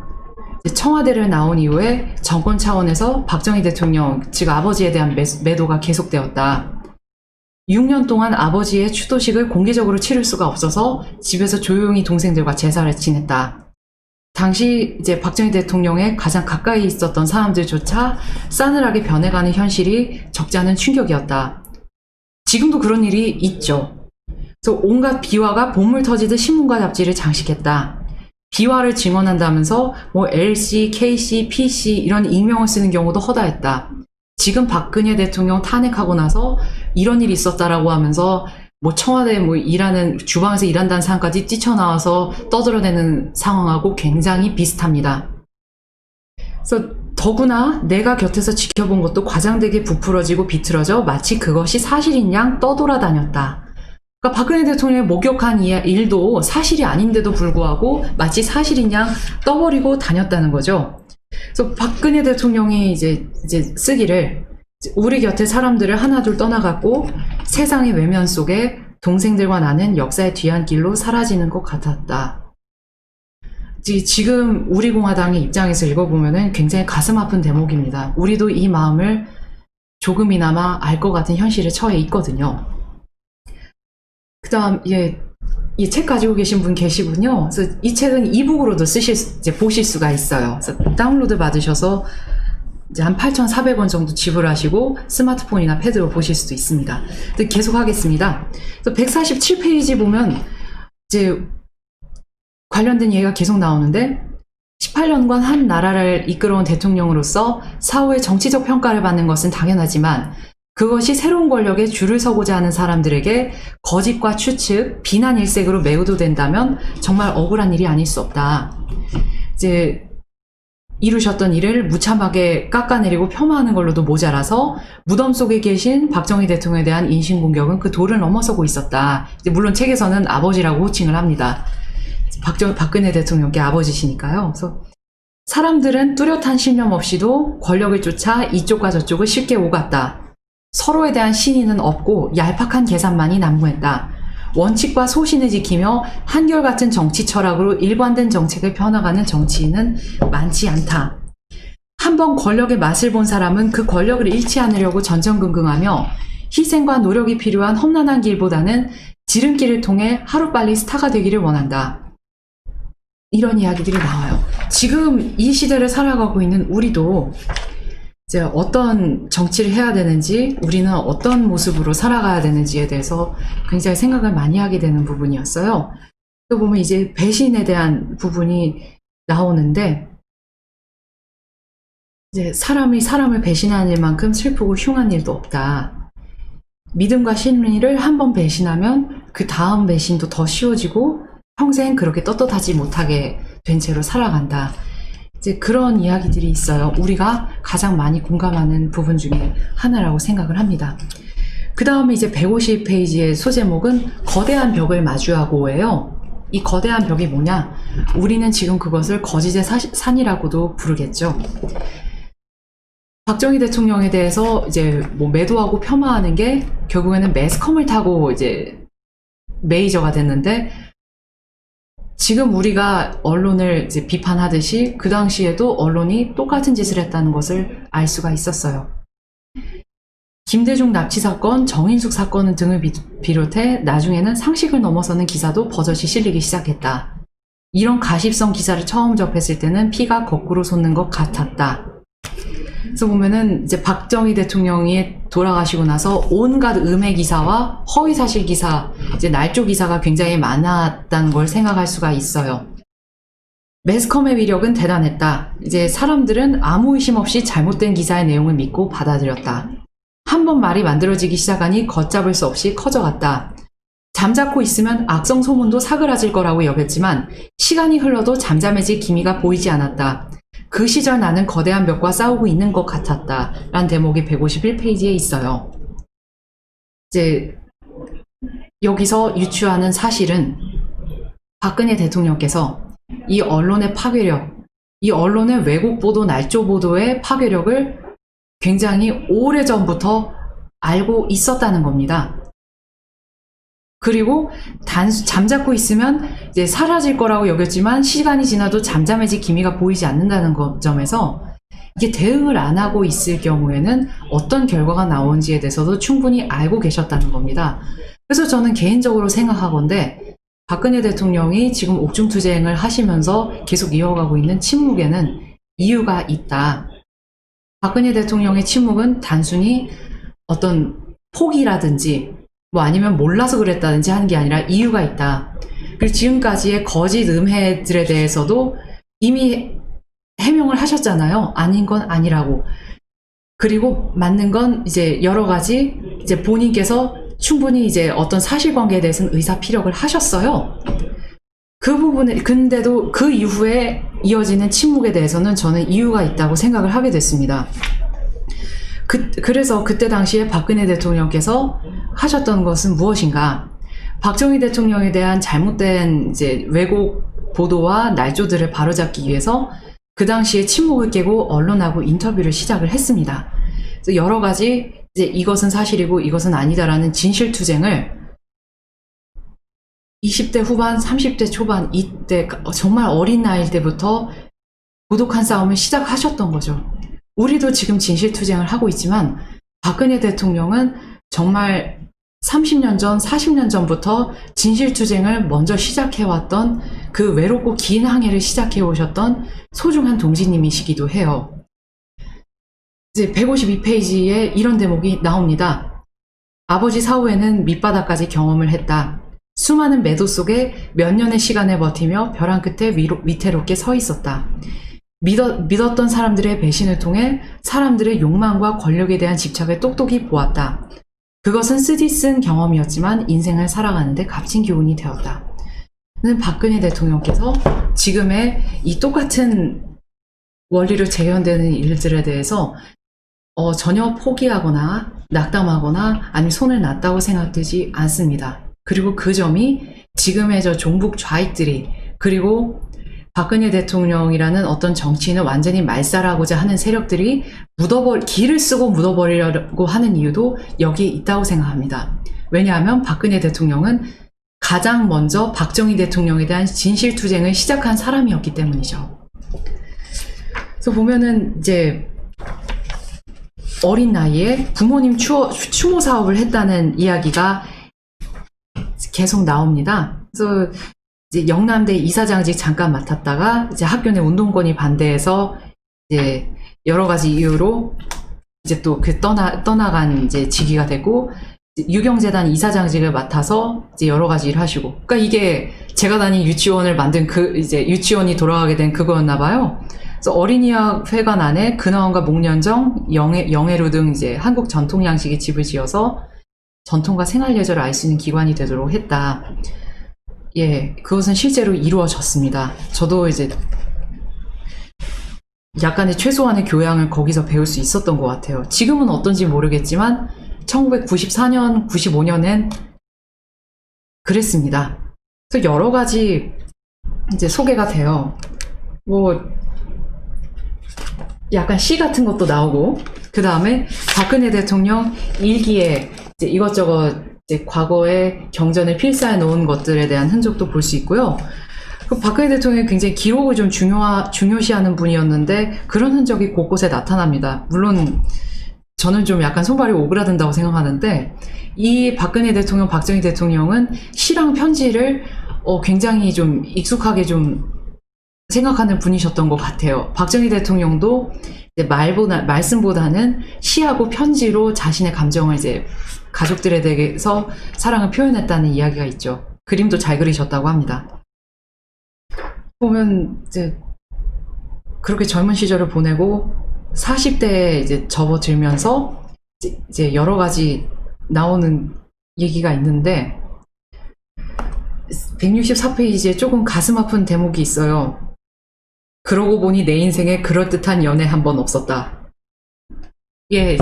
청와대를 나온 이후에 정권 차원에서 박정희 대통령, 즉 아버지에 대한 매도가 계속되었다. 6년 동안 아버지의 추도식을 공개적으로 치를 수가 없어서 집에서 조용히 동생들과 제사를 지냈다. 당시 이제 박정희 대통령의 가장 가까이 있었던 사람들조차 싸늘하게 변해가는 현실이 적지 않은 충격이었다. 지금도 그런 일이 있죠. 그래서 온갖 비화가 본물 터지듯 신문과 잡지를 장식했다. 비화를 증언한다면서 뭐 LC, KC, PC 이런 익명을 쓰는 경우도 허다했다. 지금 박근혜 대통령 탄핵하고 나서 이런 일이 있었다라고 하면서 뭐 청와대 뭐 일하는 주방에서 일한다는 사람까지 뛰쳐나와서 떠들어대는 상황하고 굉장히 비슷합니다. 그래서 더구나 내가 곁에서 지켜본 것도 과장되게 부풀어지고 비틀어져 마치 그것이 사실인 양 떠돌아다녔다. 그러니까 박근혜 대통령이 목격한 일도 사실이 아닌데도 불구하고 마치 사실인 양 떠버리고 다녔다는 거죠. 그래서 박근혜 대통령이 이제 쓰기를 우리 곁에 사람들을 하나둘 떠나갔고 세상의 외면 속에 동생들과 나는 역사의 뒤안길로 사라지는 것 같았다. 지금 우리 공화당의 입장에서 읽어보면은 굉장히 가슴 아픈 대목입니다. 우리도 이 마음을 조금이나마 알 것 같은 현실에 처해 있거든요. 그 다음, 이 책 가지고 계신 분 계시군요. 그래서 이 책은 이북으로도 보실 수가 있어요. 그래서 다운로드 받으셔서 이제 한 8,400원 정도 지불하시고 스마트폰이나 패드로 보실 수도 있습니다. 계속 하겠습니다. 147페이지 보면 이제 관련된 얘기가 계속 나오는데 18년간 한 나라를 이끌어온 대통령으로서 사후에 정치적 평가를 받는 것은 당연하지만 그것이 새로운 권력에 줄을 서고자 하는 사람들에게 거짓과 추측, 비난 일색으로 매우도된다면 정말 억울한 일이 아닐 수 없다. 이제 이루셨던 일을 무참하게 깎아내리고 폄하하는 걸로도 모자라서 무덤 속에 계신 박정희 대통령에 대한 인신공격은 그 도를 넘어서고 있었다. 이제 물론 책에서는 아버지라고 호칭을 합니다. 박근혜 대통령께 아버지시니까요. 그래서 사람들은 뚜렷한 신념 없이도 권력을 쫓아 이쪽과 저쪽을 쉽게 오갔다. 서로에 대한 신의는 없고 얄팍한 계산만이 난무했다. 원칙과 소신을 지키며 한결같은 정치 철학으로 일관된 정책을 펴나가는 정치인은 많지 않다. 한번 권력의 맛을 본 사람은 그 권력을 잃지 않으려고 전전긍긍하며 희생과 노력이 필요한 험난한 길보다는 지름길을 통해 하루빨리 스타가 되기를 원한다. 이런 이야기들이 나와요. 지금 이 시대를 살아가고 있는 우리도 이제 어떤 정치를 해야 되는지, 우리는 어떤 모습으로 살아가야 되는지에 대해서 굉장히 생각을 많이 하게 되는 부분이었어요. 또 보면 이제 배신에 대한 부분이 나오는데, 이제 사람이 사람을 배신하는 일만큼 슬프고 흉한 일도 없다. 믿음과 신의를 한 번 배신하면 그 다음 배신도 더 쉬워지고 평생 그렇게 떳떳하지 못하게 된 채로 살아간다. 이제 그런 이야기들이 있어요. 우리가 가장 많이 공감하는 부분 중에 하나라고 생각을 합니다. 그 다음에 이제 150페이지의 소제목은 거대한 벽을 마주하고예요. 이 거대한 벽이 뭐냐? 우리는 지금 그것을 거짓의 산이라고도 부르겠죠. 박정희 대통령에 대해서 이제 뭐 매도하고 폄하하는 게 결국에는 매스컴을 타고 이제 메이저가 됐는데, 지금 우리가 언론을 이제 비판하듯이 그 당시에도 언론이 똑같은 짓을 했다는 것을 알 수가 있었어요. 김대중 납치 사건, 정인숙 사건 등을 비롯해 나중에는 상식을 넘어서는 기사도 버젓이 실리기 시작했다. 이런 가십성 기사를 처음 접했을 때는 피가 거꾸로 솟는 것 같았다. 그래서 보면은 이제 박정희 대통령이 돌아가시고 나서 온갖 음해 기사와 허위 사실 기사, 이제 날조 기사가 굉장히 많았다는 걸 생각할 수가 있어요. 매스컴의 위력은 대단했다. 이제 사람들은 아무 의심 없이 잘못된 기사의 내용을 믿고 받아들였다. 한 번 말이 만들어지기 시작하니 걷잡을 수 없이 커져갔다. 잠자코 있으면 악성 소문도 사그라질 거라고 여겼지만 시간이 흘러도 잠잠해질 기미가 보이지 않았다. 그 시절 나는 거대한 벽과 싸우고 있는 것 같았다 라는 대목이 151페이지에 있어요. 이제 여기서 유추하는 사실은 박근혜 대통령께서 이 언론의 파괴력, 이 언론의 왜곡 보도, 날조 보도의 파괴력을 굉장히 오래전부터 알고 있었다는 겁니다. 그리고 잠자코 있으면 이제 사라질 거라고 여겼지만 시간이 지나도 잠잠해질 기미가 보이지 않는다는 점에서 이게 대응을 안 하고 있을 경우에는 어떤 결과가 나오는지에 대해서도 충분히 알고 계셨다는 겁니다. 그래서 저는 개인적으로 생각하건대 박근혜 대통령이 지금 옥중투쟁을 하시면서 계속 이어가고 있는 침묵에는 이유가 있다. 박근혜 대통령의 침묵은 단순히 어떤 포기라든지 뭐 아니면 몰라서 그랬다든지 하는 게 아니라 이유가 있다. 그리고 지금까지의 거짓 음해들에 대해서도 이미 해명을 하셨잖아요. 아닌 건 아니라고. 그리고 맞는 건 이제 여러 가지 이제 본인께서 충분히 이제 어떤 사실관계에 대해서는 의사피력을 하셨어요. 그 부분에, 근데도 그 이후에 이어지는 침묵에 대해서는 저는 이유가 있다고 생각을 하게 됐습니다. 그래서 그때 당시에 박근혜 대통령께서 하셨던 것은 무엇인가? 박정희 대통령에 대한 잘못된 이제 왜곡 보도와 날조들을 바로잡기 위해서 그 당시에 침묵을 깨고 언론하고 인터뷰를 시작을 했습니다. 그래서 여러 가지 이제 이것은 사실이고 이것은 아니다라는 진실투쟁을 20대 후반, 30대 초반 이때 정말 어린 나이일 때부터 고독한 싸움을 시작하셨던 거죠. 우리도 지금 진실투쟁을 하고 있지만 박근혜 대통령은 정말 30년 전, 40년 전부터 진실투쟁을 먼저 시작해왔던 그 외롭고 긴 항해를 시작해오셨던 소중한 동지님이시기도 해요. 이제 152페이지에 이런 대목이 나옵니다. 아버지 사후에는 밑바닥까지 경험을 했다. 수많은 매도 속에 몇 년의 시간을 버티며 벼랑 끝에 위태롭게 서 있었다. 믿었던 사람들의 배신을 통해 사람들의 욕망과 권력에 대한 집착을 똑똑히 보았다. 그것은 쓰디쓴 경험이었지만 인생을 살아가는데 값진 교훈이 되었다. 는 박근혜 대통령께서 지금의 이 똑같은 원리로 재현되는 일들에 대해서 전혀 포기하거나 낙담하거나 아니 손을 놨다고 생각되지 않습니다. 그리고 그 점이 지금의 저 종북 좌익들이 그리고 박근혜 대통령이라는 어떤 정치인을 완전히 말살하고자 하는 세력들이 기를 쓰고 묻어버리려고 하는 이유도 여기에 있다고 생각합니다. 왜냐하면 박근혜 대통령은 가장 먼저 박정희 대통령에 대한 진실투쟁을 시작한 사람이었기 때문이죠. 그래서 보면은 이제 어린 나이에 부모님 추모 사업을 했다는 이야기가 계속 나옵니다. 그래서 이제 영남대 이사장직 잠깐 맡았다가 이제 학교 내 운동권이 반대해서 이제 여러 가지 이유로 이제 또 떠나간 이제 직위가 되고 유경재단 이사장직을 맡아서 이제 여러 가지 일을 하시고. 그러니까 이게 제가 다닌 유치원을 만든 이제 유치원이 돌아가게 된 그거였나 봐요. 그래서 어린이학 회관 안에 근화원과 목련정, 영해로 등 이제 한국 전통 양식의 집을 지어서 전통과 생활 예절을 알 수 있는 기관이 되도록 했다. 예, 그것은 실제로 이루어졌습니다. 저도 이제 약간의 최소한의 교양을 거기서 배울 수 있었던 것 같아요. 지금은 어떤지 모르겠지만 1994년, 95년엔 그랬습니다. 그래서 여러 가지 이제 소개가 돼요. 뭐 약간 시 같은 것도 나오고 그 다음에 박근혜 대통령 일기에 이제 이것저것 이제 과거의 경전을 필사해 놓은 것들에 대한 흔적도 볼 수 있고요. 박근혜 대통령이 굉장히 기록을 좀 중요시하는 분이었는데 그런 흔적이 곳곳에 나타납니다. 물론 저는 좀 약간 손발이 오그라든다고 생각하는데 이 박근혜 대통령, 박정희 대통령은 시랑 편지를 굉장히 좀 익숙하게 좀 생각하는 분이셨던 것 같아요. 박정희 대통령도 이제 말씀보다는 시하고 편지로 자신의 감정을 이제 가족들에 대해서 사랑을 표현했다는 이야기가 있죠. 그림도 잘 그리셨다고 합니다. 보면 이제 그렇게 젊은 시절을 보내고 40대에 이제 접어들면서 이제 여러 가지 나오는 얘기가 있는데 164페이지에 조금 가슴 아픈 대목이 있어요. 그러고 보니 내 인생에 그럴듯한 연애 한 번 없었다. 이게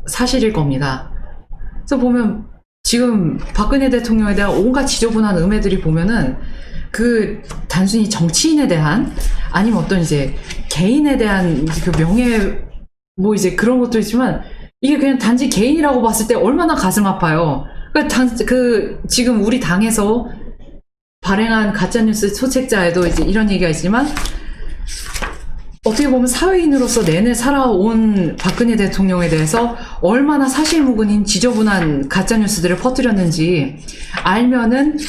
사실일 겁니다. 그래서 보면 지금 박근혜 대통령에 대한 온갖 지저분한 음해들이 보면은 그 단순히 정치인에 대한 아니면 어떤 이제 개인에 대한 그 명예 뭐 이제 그런 것도 있지만 이게 그냥 단지 개인이라고 봤을 때 얼마나 가슴 아파요. 그 지금 우리 당에서 발행한 가짜뉴스 소책자에도 이제 이런 얘기가 있지만 어떻게 보면 사회인으로서 내내 살아온 박근혜 대통령에 대해서 얼마나 사실무근인 지저분한 가짜뉴스들을 퍼뜨렸는지 알면은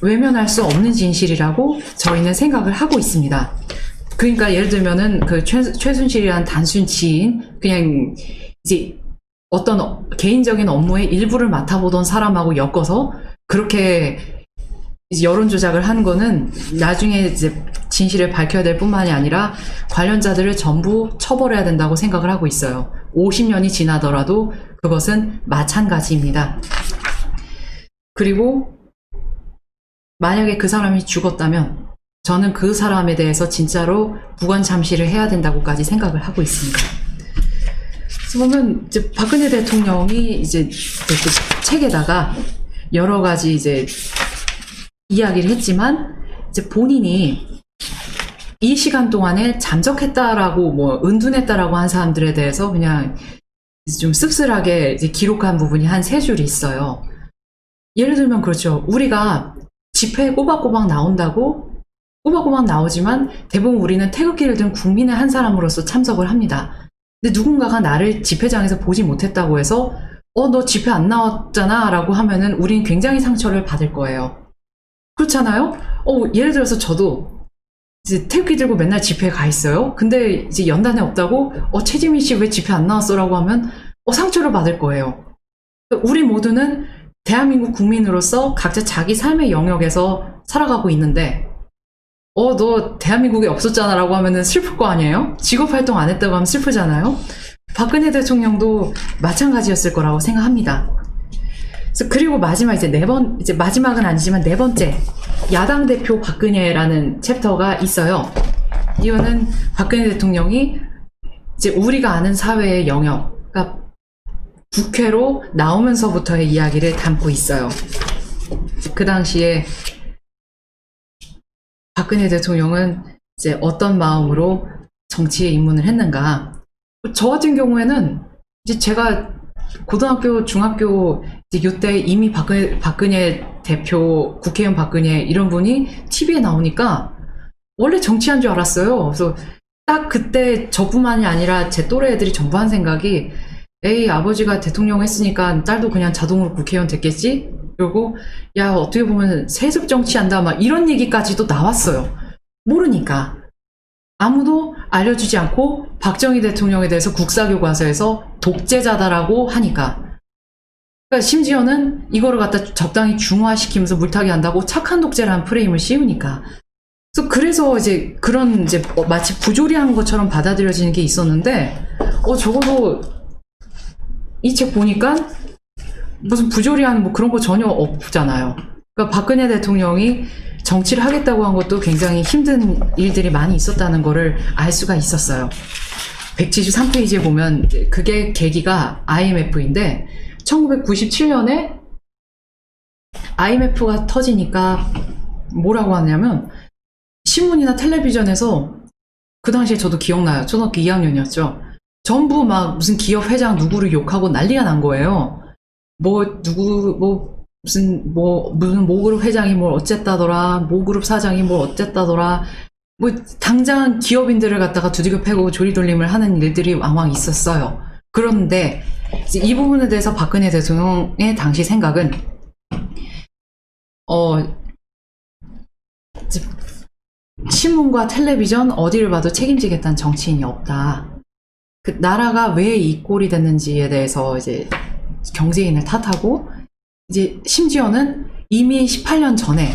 외면할 수 없는 진실이라고 저희는 생각을 하고 있습니다. 그러니까 예를 들면은 그 최순실이라는 단순 지인, 그냥 이제 어떤 개인적인 업무의 일부를 맡아보던 사람하고 엮어서 그렇게 이제 여론 조작을 한 거는 나중에 이제 진실을 밝혀야 될 뿐만이 아니라 관련자들을 전부 처벌해야 된다고 생각을 하고 있어요. 50년이 지나더라도 그것은 마찬가지입니다. 그리고 만약에 그 사람이 죽었다면 저는 그 사람에 대해서 진짜로 부관 잠시를 해야 된다고까지 생각을 하고 있습니다. 그래서 보면 이제 박근혜 대통령이 이제 그 책에다가 여러 가지 이제 이야기를 했지만 이제 본인이 이 시간 동안에 잠적했다라고 뭐 은둔했다라고 한 사람들에 대해서 그냥 좀 씁쓸하게 이제 기록한 부분이 한 3줄이 있어요. 예를 들면 그렇죠. 우리가 집회에 꼬박꼬박 나온다고 꼬박꼬박 나오지만 대부분 우리는 태극기를 든 국민의 한 사람으로서 참석을 합니다. 근데 누군가가 나를 집회장에서 보지 못했다고 해서 너 집회 안 나왔잖아 라고 하면은 우린 굉장히 상처를 받을 거예요. 그렇잖아요? 예를 들어서 저도 이제 태극기 들고 맨날 집회에 가 있어요. 근데 이제 연단에 없다고 최지민 씨 왜 집회 안 나왔어? 라고 하면 상처를 받을 거예요. 우리 모두는 대한민국 국민으로서 각자 자기 삶의 영역에서 살아가고 있는데 너 대한민국에 없었잖아 라고 하면은 슬플 거 아니에요? 직업활동 안 했다고 하면 슬프잖아요? 박근혜 대통령도 마찬가지였을 거라고 생각합니다. 그리고 마지막 이제 마지막은 아니지만 4번째 야당 대표 박근혜라는 챕터가 있어요. 이거는 박근혜 대통령이 이제 우리가 아는 사회의 영역, 그러니까 국회로 나오면서부터의 이야기를 담고 있어요. 그 당시에 박근혜 대통령은 이제 어떤 마음으로 정치에 입문을 했는가. 저 같은 경우에는 이제 제가 고등학교, 중학교 이때 이미 박근혜 대표, 국회의원 박근혜 이런 분이 TV에 나오니까 원래 정치한 줄 알았어요. 그래서 딱 그때 저뿐만이 아니라 제 또래 애들이 전부 한 생각이 에이 아버지가 대통령 했으니까 딸도 그냥 자동으로 국회의원 됐겠지? 그리고 야 어떻게 보면 세습 정치한다 막 이런 얘기까지도 나왔어요. 모르니까. 아무도 알려주지 않고 박정희 대통령에 대해서 국사교과서에서 독재자다라고 하니까. 그러니까 심지어는 이거를 갖다 적당히 중화시키면서 물타기 한다고 착한 독재라는 프레임을 씌우니까. 그래서 이제 그런 이제 마치 부조리한 것처럼 받아들여지는 게 있었는데, 적어도 이 책 보니까 무슨 부조리한 뭐 그런 거 전혀 없잖아요. 그러니까 박근혜 대통령이 정치를 하겠다고 한 것도 굉장히 힘든 일들이 많이 있었다는 거를 알 수가 있었어요. 173페이지에 보면 그게 계기가 IMF인데 1997년에 IMF가 터지니까 뭐라고 하냐면 신문이나 텔레비전에서 그 당시에 저도 기억나요. 초등학교 2학년이었죠. 전부 막 무슨 기업 회장 누구를 욕하고 난리가 난 거예요. 무슨 모그룹 회장이 뭘 어쨌다더라, 모그룹 사장이 뭘 어쨌다더라, 당장 기업인들을 갖다가 두들겨 패고 조리돌림을 하는 일들이 왕왕 있었어요. 그런데 이제 이 부분에 대해서 박근혜 대통령의 당시 생각은 신문과 텔레비전 어디를 봐도 책임지겠다는 정치인이 없다. 그 나라가 왜 이 꼴이 됐는지에 대해서 이제 경제인을 탓하고 이제 심지어는 이미 18년 전에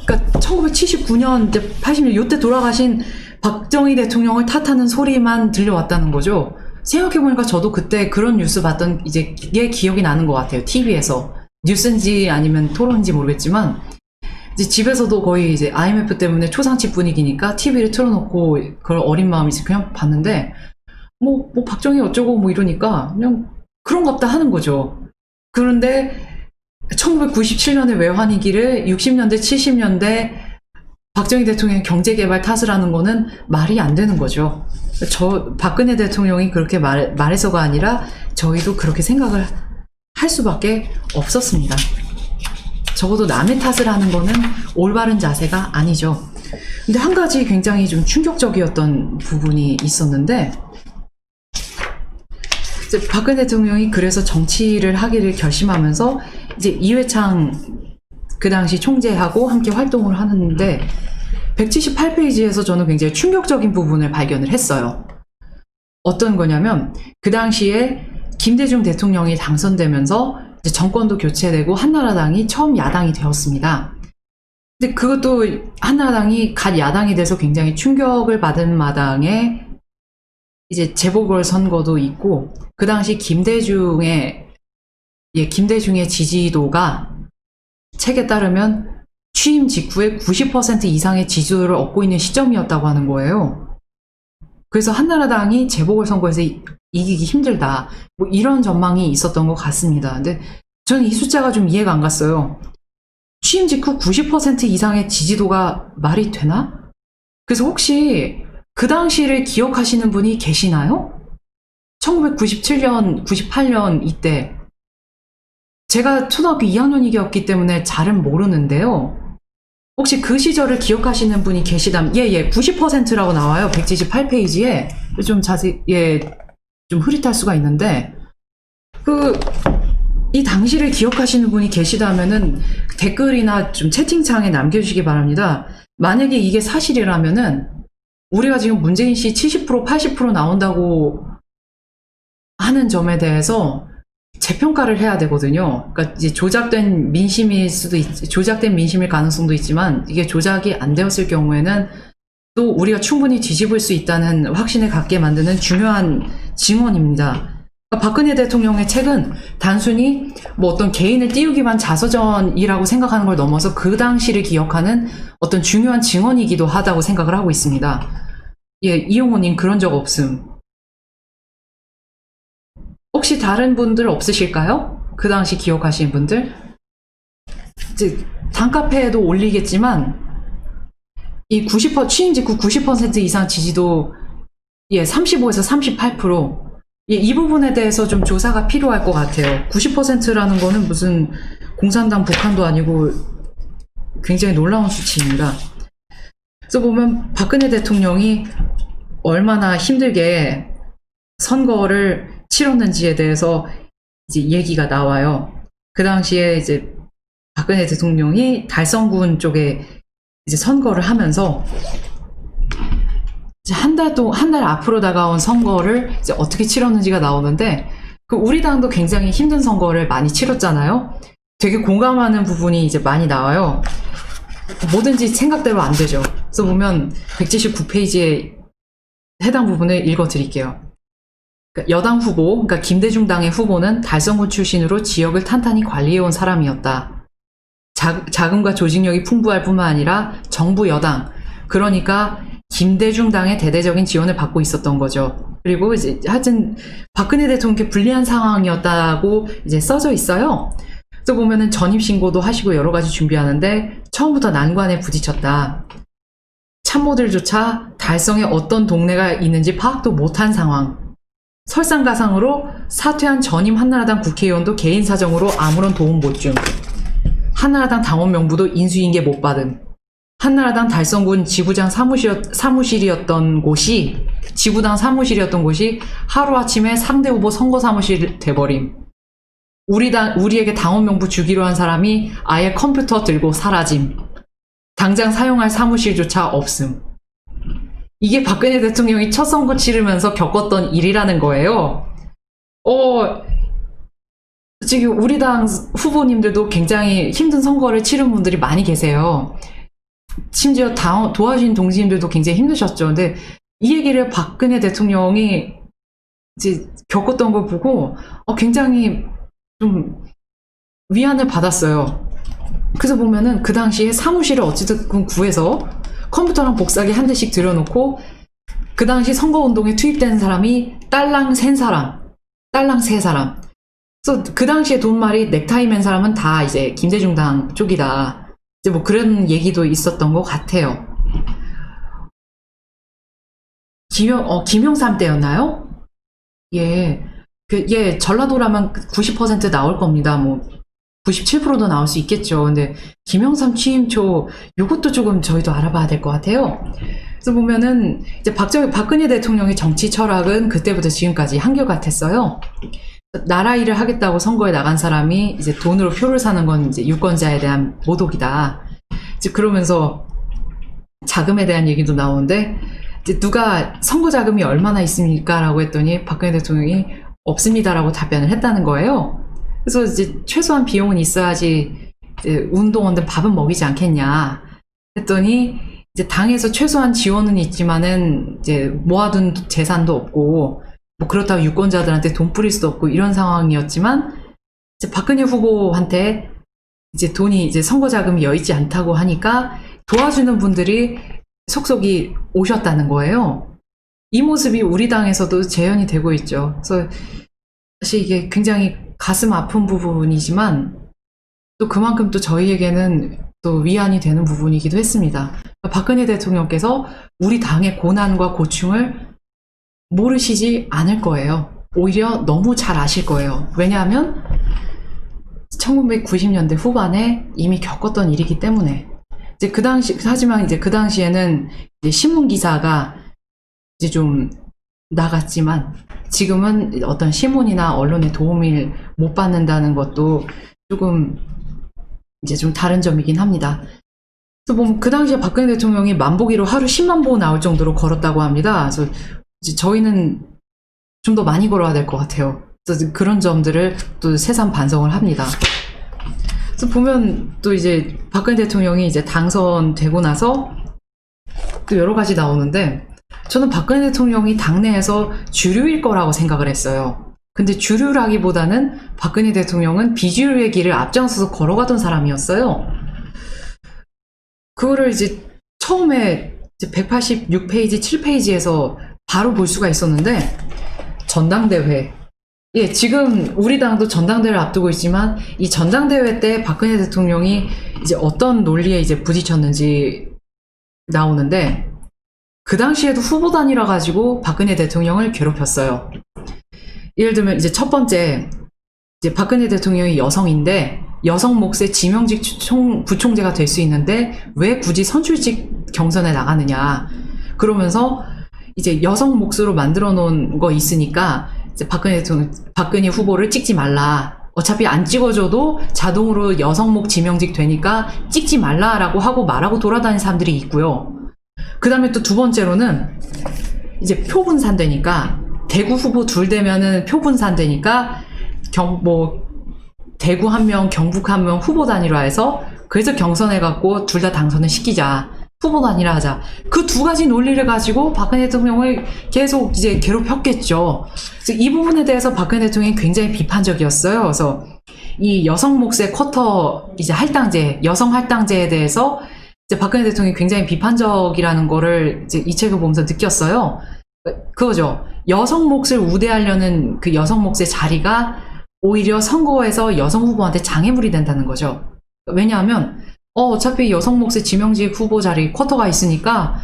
그러니까 1979년, 80년 요때 돌아가신 박정희 대통령을 탓하는 소리만 들려왔다는 거죠. 생각해보니까 저도 그때 그런 뉴스 봤던 이제 게 기억이 나는 것 같아요. TV에서 뉴스인지 아니면 토론인지 모르겠지만 이제 집에서도 거의 이제 IMF 때문에 초상집 분위기니까 TV를 틀어놓고 그걸 어린 마음이지 그냥 봤는데 뭐 박정희 어쩌고 뭐 이러니까 그냥 그런갑다 하는 거죠. 그런데 1997년의 외환위기를 60년대, 70년대 박정희 대통령의 경제개발 탓을 하는 거는 말이 안 되는 거죠. 박근혜 대통령이 그렇게 말해서가 아니라 저희도 그렇게 생각을 할 수밖에 없었습니다. 적어도 남의 탓을 하는 거는 올바른 자세가 아니죠. 근데 한 가지 굉장히 좀 충격적이었던 부분이 있었는데, 이제 박근혜 대통령이 그래서 정치를 하기를 결심하면서 이제 이회창 그 당시 총재하고 함께 활동을 하는데 178페이지에서 저는 굉장히 충격적인 부분을 발견을 했어요. 어떤 거냐면 그 당시에 김대중 대통령이 당선되면서 이제 정권도 교체되고 한나라당이 처음 야당이 되었습니다. 근데 그것도 한나라당이 갓 야당이 돼서 굉장히 충격을 받은 마당에 이제 재보궐선거도 있고 그 당시 김대중의 지지도가 책에 따르면 취임 직후에 90% 이상의 지지도를 얻고 있는 시점이었다고 하는 거예요. 그래서 한나라당이 재보궐선거에서 이기기 힘들다. 뭐 이런 전망이 있었던 것 같습니다. 근데 저는 이 숫자가 좀 이해가 안 갔어요. 취임 직후 90% 이상의 지지도가 말이 되나? 그래서 혹시 그 당시를 기억하시는 분이 계시나요? 1997년, 98년 이때 제가 초등학교 2학년이었기 때문에 잘은 모르는데요. 혹시 그 시절을 기억하시는 분이 계시다면, 90%라고 나와요. 178페이지에. 좀 자세히, 좀 흐릿할 수가 있는데, 이 당시를 기억하시는 분이 계시다면은 댓글이나 좀 채팅창에 남겨주시기 바랍니다. 만약에 이게 사실이라면은, 우리가 지금 문재인 씨 70%, 80% 나온다고 하는 점에 대해서 재평가를 해야 되거든요. 그러니까 이제 조작된 민심일 가능성도 있지만 이게 조작이 안 되었을 경우에는 또 우리가 충분히 뒤집을 수 있다는 확신을 갖게 만드는 중요한 증언입니다. 그러니까 박근혜 대통령의 책은 단순히 뭐 어떤 개인을 띄우기만 자서전이라고 생각하는 걸 넘어서 그 당시를 기억하는 어떤 중요한 증언이기도 하다고 생각을 하고 있습니다. 이용호님 그런 적 없음. 혹시 다른 분들 없으실까요? 그 당시 기억하시는 분들? 이제 단카페에도 올리겠지만 이 취임 직후 90% 이상 지지도 35에서 38%. 이 부분에 대해서 좀 조사가 필요할 것 같아요. 90%라는 거는 무슨 공산당 북한도 아니고 굉장히 놀라운 수치입니다. 그래서 보면 박근혜 대통령이 얼마나 힘들게 선거를 치렀는지에 대해서 이제 얘기가 나와요. 그 당시에 이제 박근혜 대통령이 달성군 쪽에 이제 선거를 하면서 이제 한 달 앞으로 다가온 선거를 이제 어떻게 치렀는지가 나오는데 우리 당도 굉장히 힘든 선거를 많이 치렀잖아요. 되게 공감하는 부분이 이제 많이 나와요. 뭐든지 생각대로 안 되죠. 그래서 보면 179페이지에 해당 부분을 읽어 드릴게요. 여당 후보, 그러니까 김대중 당의 후보는 달성군 출신으로 지역을 탄탄히 관리해온 사람이었다. 자금과 조직력이 풍부할 뿐만 아니라 정부 여당, 그러니까 김대중 당의 대대적인 지원을 받고 있었던 거죠. 그리고 이제 하여튼 박근혜 대통령께 불리한 상황이었다고 이제 써져 있어요. 그래서 보면은 전입신고도 하시고 여러 가지 준비하는데 처음부터 난관에 부딪혔다. 참모들조차 달성에 어떤 동네가 있는지 파악도 못한 상황. 설상가상으로 사퇴한 전임 한나라당 국회의원도 개인 사정으로 아무런 도움 못 줌. 한나라당 당원 명부도 인수인계 못 받음. 한나라당 달성군 지부장 사무실이었던 곳이 하루아침에 상대 후보 선거 사무실 돼버림. 우리에게 당원 명부 주기로 한 사람이 아예 컴퓨터 들고 사라짐. 당장 사용할 사무실조차 없음. 이게 박근혜 대통령이 첫 선거 치르면서 겪었던 일이라는 거예요. 지금 우리 당 후보님들도 굉장히 힘든 선거를 치른 분들이 많이 계세요. 심지어 도와주신 동지님들도 굉장히 힘드셨죠. 근데 이 얘기를 박근혜 대통령이 이제 겪었던 걸 보고 굉장히 좀 위안을 받았어요. 그래서 보면은 그 당시에 사무실을 어찌됐든 구해서 컴퓨터랑 복사기 한 대씩 들여놓고 그 당시 선거운동에 투입된 사람이 딸랑 세 사람. 그래서 그 당시에 돈말이 넥타이 맨 사람은 다 이제 김대중 당 쪽이다. 이제 뭐 그런 얘기도 있었던 것 같아요. 김영삼 때였나요? 예. 전라도라면 90% 나올 겁니다. 뭐, 97%도 나올 수 있겠죠. 근데, 김영삼 취임초, 요것도 조금 저희도 알아봐야 될 것 같아요. 그래서 보면은, 이제 박근혜 대통령의 정치 철학은 그때부터 지금까지 한결같았어요. 나라 일을 하겠다고 선거에 나간 사람이 이제 돈으로 표를 사는 건 이제 유권자에 대한 모독이다. 이제 그러면서 자금에 대한 얘기도 나오는데, 이제 누가 선거 자금이 얼마나 있습니까? 라고 했더니 박근혜 대통령이 없습니다라고 답변을 했다는 거예요. 그래서 이제 최소한 비용은 있어야지 이제 운동원들 밥은 먹이지 않겠냐 했더니 이제 당에서 최소한 지원은 있지만은 이제 모아둔 재산도 없고 뭐 그렇다고 유권자들한테 돈 뿌릴 수도 없고 이런 상황이었지만 이제 박근혜 후보한테 이제 돈이 이제 선거 자금이 여의치 않다고 하니까 도와주는 분들이 속속이 오셨다는 거예요. 이 모습이 우리 당에서도 재현이 되고 있죠. 그래서 사실 이게 굉장히 가슴 아픈 부분이지만 또 그만큼 또 저희에게는 또 위안이 되는 부분이기도 했습니다. 박근혜 대통령께서 우리 당의 고난과 고충을 모르시지 않을 거예요. 오히려 너무 잘 아실 거예요. 왜냐하면 1990년대 후반에 이미 겪었던 일이기 때문에 이제 하지만 이제 그 당시에는 이제 신문 기사가 이제 좀 나갔지만 지금은 어떤 신문이나 언론의 도움을 못 받는다는 것도 조금 이제 좀 다른 점이긴 합니다. 그래서 보면 그 당시에 박근혜 대통령이 만보기로 하루 10만 보 나올 정도로 걸었다고 합니다. 그래서 이제 저희는 좀 더 많이 걸어야 될 것 같아요. 그래서 그런 점들을 또 새삼 반성을 합니다. 그래서 보면 또 이제 박근혜 대통령이 이제 당선되고 나서 또 여러 가지 나오는데 저는 박근혜 대통령이 당내에서 주류일 거라고 생각을 했어요. 근데 주류라기보다는 박근혜 대통령은 비주류의 길을 앞장서서 걸어가던 사람이었어요. 그거를 이제 처음에 이제 186페이지, 7페이지에서 바로 볼 수가 있었는데 전당대회. 예, 지금 우리 당도 전당대회를 앞두고 있지만 이 전당대회 때 박근혜 대통령이 이제 어떤 논리에 이제 부딪혔는지 나오는데 그 당시에도 후보단이라 가지고 박근혜 대통령을 괴롭혔어요. 예를 들면 이제 첫 번째 이제 박근혜 대통령이 여성인데 여성 몫의 지명직 부총재가 될 수 있는데 왜 굳이 선출직 경선에 나가느냐. 그러면서 이제 여성 몫으로 만들어 놓은 거 있으니까 이제 박근혜 후보를 찍지 말라. 어차피 안 찍어줘도 자동으로 여성 몫 지명직 되니까 찍지 말라라고 하고 말하고 돌아다니는 사람들이 있고요. 그 다음에 또 두 번째로는 이제 표 분산되니까 대구 후보 둘 되면은 표 분산되니까 대구 한 명, 경북 한 명 후보 단일화해서 그래서 경선해갖고 둘 다 당선을 시키자. 후보 단일화 하자. 그 두 가지 논리를 가지고 박근혜 대통령을 계속 이제 괴롭혔겠죠. 그래서 이 부분에 대해서 박근혜 대통령이 굉장히 비판적이었어요. 그래서 이 여성 몫의 쿼터 이제 할당제, 여성 할당제에 대해서 이제 박근혜 대통령이 굉장히 비판적이라는 거를 이제 이 책을 보면서 느꼈어요. 그거죠. 여성 몫을 우대하려는 그 여성 몫의 자리가 오히려 선거에서 여성 후보한테 장애물이 된다는 거죠. 왜냐하면 어차피 여성 몫의 지명직 후보 자리 쿼터가 있으니까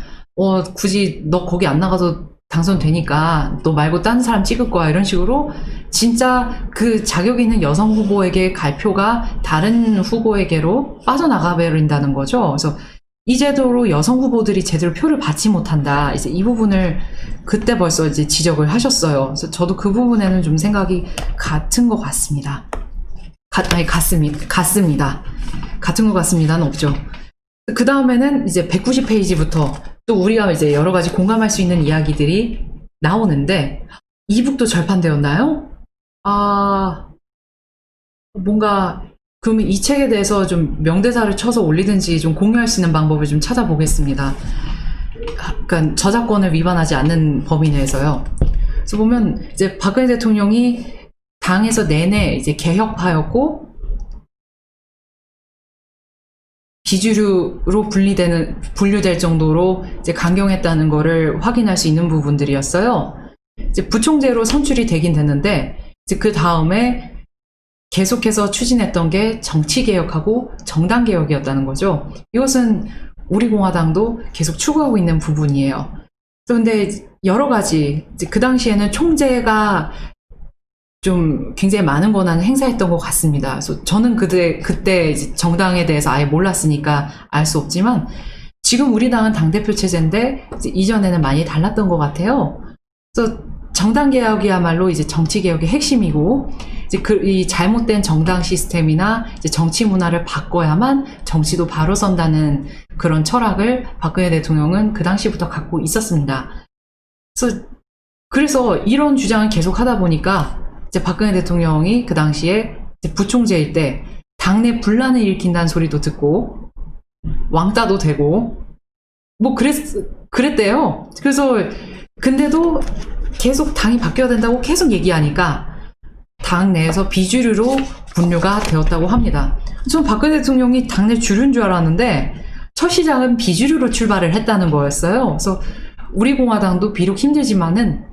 굳이 너 거기 안 나가도 당선되니까 너 말고 딴 사람 찍을 거야 이런 식으로 진짜 그 자격 있는 여성 후보에게 갈 표가 다른 후보에게로 빠져나가 버린다는 거죠. 그래서 이 제도로 여성 후보들이 제대로 표를 받지 못한다. 이제 이 부분을 그때 벌써 이제 지적을 하셨어요. 그래서 저도 그 부분에는 좀 생각이 같은 것 같습니다. 같습니다. 같은 것 같습니다는 없죠. 그 다음에는 이제 190페이지부터 또 우리가 이제 여러 가지 공감할 수 있는 이야기들이 나오는데 이북도 절판되었나요? 뭔가 그러면 이 책에 대해서 좀 명대사를 쳐서 올리든지 좀 공유할 수 있는 방법을 좀 찾아보겠습니다. 그러니까 저작권을 위반하지 않는 범위 내에서요. 그래서 보면 이제 박근혜 대통령이 당에서 내내 이제 개혁파였고 비주류로 분류될 정도로 이제 강경했다는 거를 확인할 수 있는 부분들이었어요. 이제 부총재로 선출이 되긴 됐는데, 이제 그 다음에 계속해서 추진했던 게 정치개혁하고 정당개혁이었다는 거죠. 이것은 우리 공화당도 계속 추구하고 있는 부분이에요. 그런데 여러 가지, 이제 그 당시에는 총재가 좀 굉장히 많은 권한을 행사했던 것 같습니다. 그래서 저는 그때 이제 정당에 대해서 아예 몰랐으니까 알 수 없지만, 지금 우리 당은 당대표 체제인데, 이전에는 많이 달랐던 것 같아요. 그래서 정당개혁이야말로 이제 정치개혁의 핵심이고, 이제 이 잘못된 정당 시스템이나 이제 정치 문화를 바꿔야만 정치도 바로 선다는 그런 철학을 박근혜 대통령은 그 당시부터 갖고 있었습니다. 그래서 이런 주장을 계속 하다 보니까 이제 박근혜 대통령이 그 당시에 이제 부총재일 때 당내 분란을 일으킨다는 소리도 듣고 왕따도 되고 뭐 그랬대요. 그래서 근데도 계속 당이 바뀌어야 된다고 계속 얘기하니까 당 내에서 비주류로 분류가 되었다고 합니다. 전 박근혜 대통령이 당내 주류인 줄 알았는데 첫 시작은 비주류로 출발을 했다는 거였어요. 그래서 우리 공화당도 비록 힘들지만은